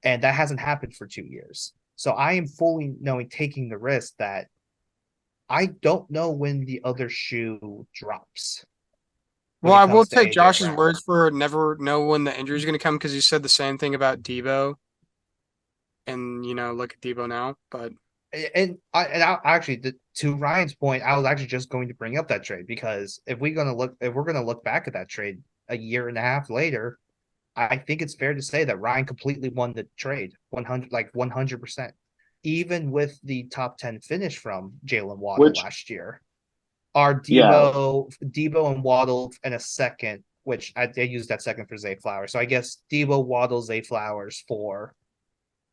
and that hasn't happened for 2 years. So I am fully knowing taking the risk that I don't know when the other shoe drops when Well, it I will comes to take AJ Josh's Brown. words for never know when the injury is going to come because he said the same thing about Debo. And, look at Debo now. But And I actually, to Ryan's point, I was actually just going to bring up that trade because if we're gonna look back at that trade a year and a half later, I think it's fair to say that Ryan completely won the trade 100%. Even with the top 10 finish from Jalen Waddle which last year, are yeah, Debo and Waddle and a second, which they used that second for Zay Flowers. So I guess Debo, Waddle, Zay Flowers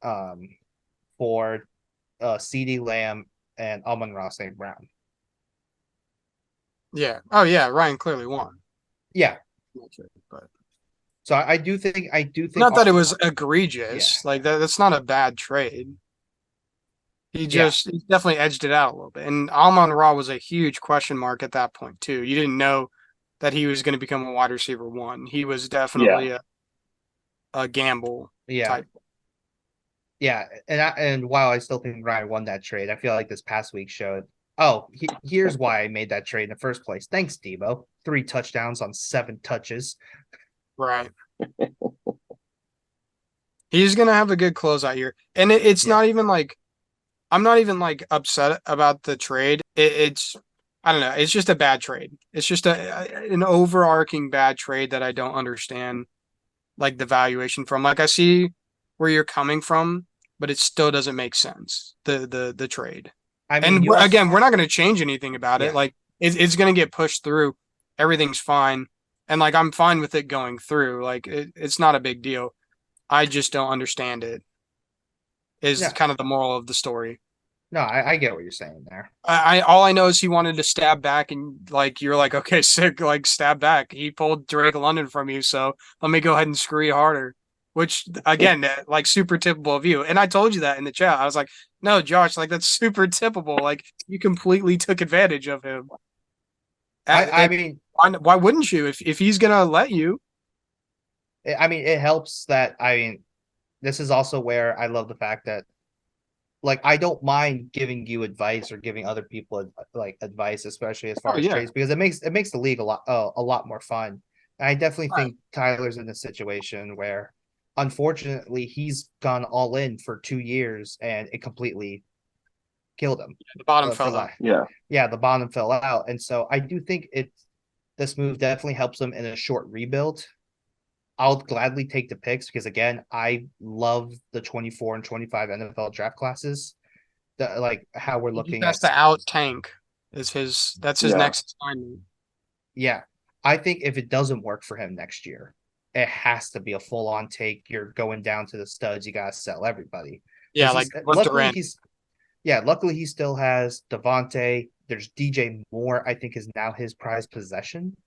um for CD Lamb and Amon-Ra St. Brown. yeah. Oh, yeah. Ryan clearly won. Yeah. But So I do think not that it was yeah. egregious. Like that's not a bad trade. Yeah. He definitely edged it out a little bit. And Amon Ra was a huge question mark at that point too. You didn't know that he was going to become a wide receiver one. He was Yeah. definitely a gamble Yeah, type. yeah, and while I still think Ryan won that trade, I feel like this past week showed. Oh, here's why I made that trade in the first place. Thanks, Debo. 3 touchdowns on 7 touches. Right. He's going to have a good closeout year. And it's Yeah, not even like I'm not even like upset about the trade. It's I don't know. It's just a bad trade. It's just an overarching bad trade that I don't understand like the valuation from. Like I see where you're coming from, but it still doesn't make sense. The trade. I mean, And you also again, we're not going to change anything about it. yeah. Like it's going to get pushed through. Everything's fine, and like I'm fine with it going through. Like it's not a big deal. I just don't understand it. Is No, kind of the moral of the story. no, I get what you're saying there. I all I know is he wanted to stab back, and like you're like, okay, sick, like stab back. He pulled Drake London from you, so let me go ahead and screw you harder. Which again, like super typical of you. And I told you that in the chat. I was like, no, Josh, like that's super typical. Like you completely took advantage of him. I Like, mean, why wouldn't you? If he's gonna let you, it helps that this is also where I love the fact that like I don't mind giving you advice or giving other people like advice, especially as oh far as yeah, trades, because it makes the league a lot more fun. And I definitely think Tyler's in a situation where, unfortunately, he's gone all in for 2 years and it completely killed him. the bottom For fell out. life, Yeah. yeah, the bottom fell out, and so I do think this move definitely helps him in a short rebuild. I'll gladly take the picks because again, I love the 24 and 25 NFL draft classes like how we're He just looking has at. to out tank. Is his that's his Yeah. next assignment. Yeah, I think if it doesn't work for him next year, it has to be a full on take. You're going down to the studs. You gotta sell everybody Yeah, because like he's what's Durant? luckily he still has Devontae. There's DJ Moore. I think is now his prized possession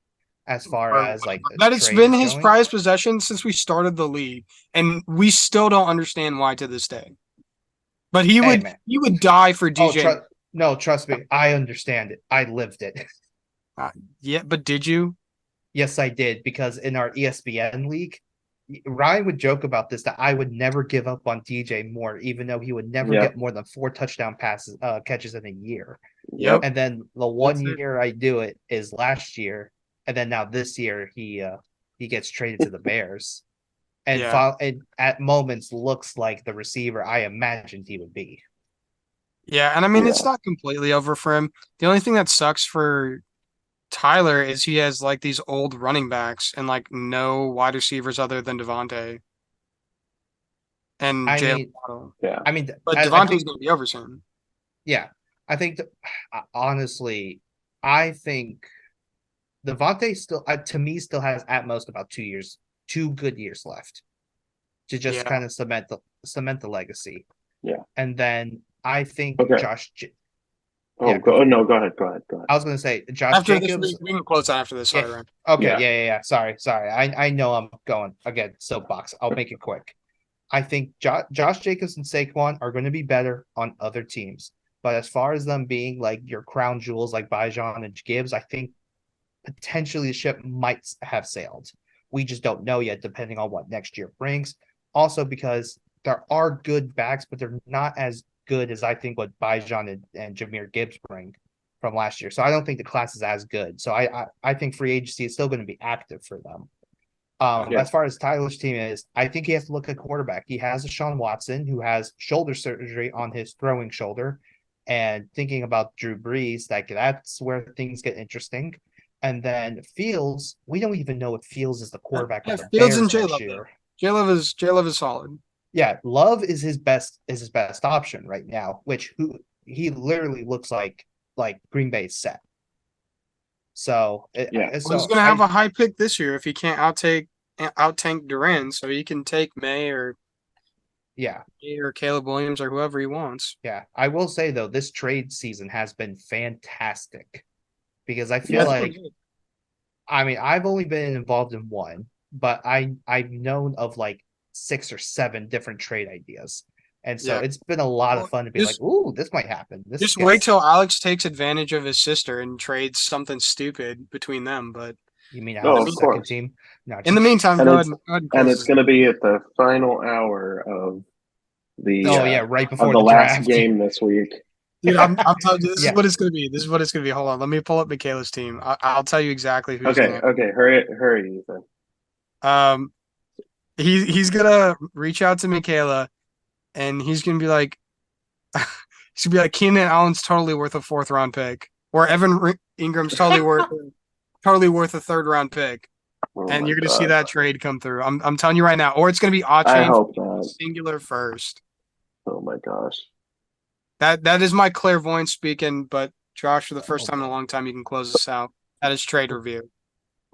as far Or as like whatever. That it's been trades his going. prized possession since we started the league, and we still don't understand why to this day. But Hey man, he would die for oh DJ. no, trust me, I understand it. I lived it. Yeah, but did you? Yes, I did because in our ESPN league, Ryan would joke about this that I would never give up on DJ Moore, even though he would never Yep. get more than 4 touchdown passes catches in a year. Yep. Yep. And then the That's one it. year I do it is last year, and then now this year he gets traded to the Bears, and, Yeah. and at moments looks like the receiver I imagined he would be. Yeah, and I mean it's Yeah. not completely over for him. The only thing that sucks for Tyler is he has like these old running backs and like no wide receivers other than Devontae and I Jalen mean, Waddle. Yeah. But I Devontae's think gonna be over soon. yeah, I think honestly, I think Devontae still, to me, still has at most about 2 years, 2 good years left to just Yeah. kind of cement the legacy. Yeah. And then I think Okay. Oh, Yeah, go for it. no, go ahead. Go ahead. Go ahead. I was going to say Josh After this, Jacobs. we can close out after this. Yeah. Sorry, Ryan. Okay. Yeah. Yeah. Sorry. I know I'm going again. Soapbox. I'll make it quick. I think Josh Jacobs and Saquon are going to be better on other teams. But as far as them being like your crown jewels like Bijan and Gibbs, I think potentially the ship might have sailed. We just don't know yet, depending on what next year brings. Also, because there are good backs, but they're not as good as I think what Bijan and Jameer Gibbs bring from last year. So I don't think the class is as good. So I think free agency is still going to be active for them. Yeah. As far as Tyler's team is, I think he has to look at quarterback. He has a Sean Watson who has shoulder surgery on his throwing shoulder, and thinking about Drew Brees, that's where things get interesting. And then Fields, we don't even know if Fields is the quarterback Yeah, of the Fields and Bears J next Love though. year. J Love is solid. Yeah, Love is his best option right now, which he literally looks like Green Bay's set. So Yeah. Well, he's gonna have a high pick this year if he can't out tank Duran, so he can take yeah. May or Caleb Williams or whoever he wants. Yeah, I will say though, this trade season has been fantastic because I feel Yeah. like I've only been involved in one, but I've known of like 6 or 7 different trade ideas. And so Yeah. it's been a lot of Well, fun to be like, ooh, this might happen. This just wait gets till Alex takes advantage of his sister and trades something stupid between them. But You mean Oh, as In a the of second course. team? No, in the just meantime, And go ahead it's and and close it's this. going to be at the final hour the oh yeah, right of before the the last draft. game this week. Dude, I'm telling you, this is Yeah. what it's gonna be. This is what it's gonna be. Hold on, let me pull up Michaela's team. I'll tell you exactly who's Okay, gonna. okay, hurry, Ethan. Um, he's gonna reach out to Michaela, and he's gonna be like, he's gonna be like, Keenan Allen's totally worth a fourth round pick, or Ingram's totally worth a third round pick, Oh and my you're gonna see gosh. that trade come through. I'm telling you right now, or it's gonna be I Chain hope not. singular first. Oh my gosh. That is my clairvoyance speaking, but Josh, for the first Oh time in a boy. long time, you can close this out. That is trade review.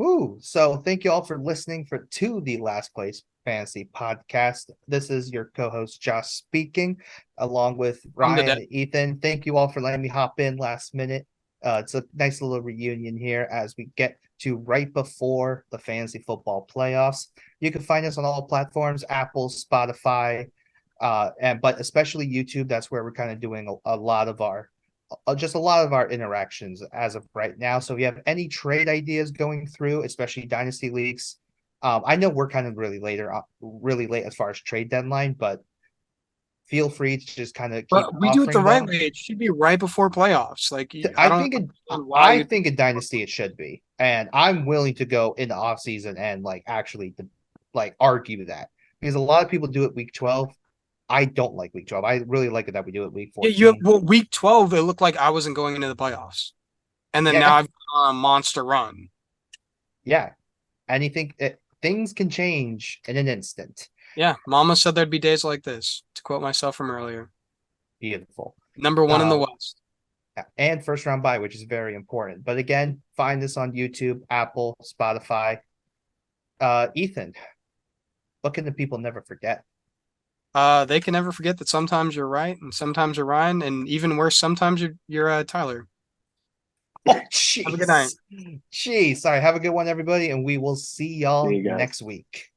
Ooh, so thank you all for listening to the Last Place Fantasy Podcast. This is your co-host Josh speaking, along with I'm the Ryan and Ethan. Thank you all for letting me hop in last minute. It's a nice little reunion here as we get to right before the fantasy football playoffs. You can find us on all platforms: Apple, Spotify, but especially YouTube. That's where we're kind of doing a lot of our just a lot of our interactions as of right now. So if you have any trade ideas going through, especially dynasty leagues, I know we're kind of really late as far as trade deadline, but feel free to just kind of keep But we do it the offering right them. way. It should be right before playoffs. Like I I don't think in understand why I you. think in dynasty it should be, and I'm willing to go in the off season and like actually like argue that because a lot of people do it week 12. I don't like week 12. I really like it that we do it week Yeah, you have, 14. well, week 12. It looked like I wasn't going into the playoffs, and then now Yeah, I've gone on a monster run. yeah. Things can change in an instant. Yeah, Mama said there'd be days like this. To quote myself from earlier, Beautiful. number one in the Uh, West. and first round buy, which is very important. But again, find this on YouTube, Apple, Spotify. Ethan, what can the people never forget? They can never forget that sometimes you're right and sometimes you're Ryan, and even worse, sometimes you're Tyler. Oh, Have a good night. jeez. Jeez. Sorry. Have a good one, everybody. And we will see See y'all you guys. next week.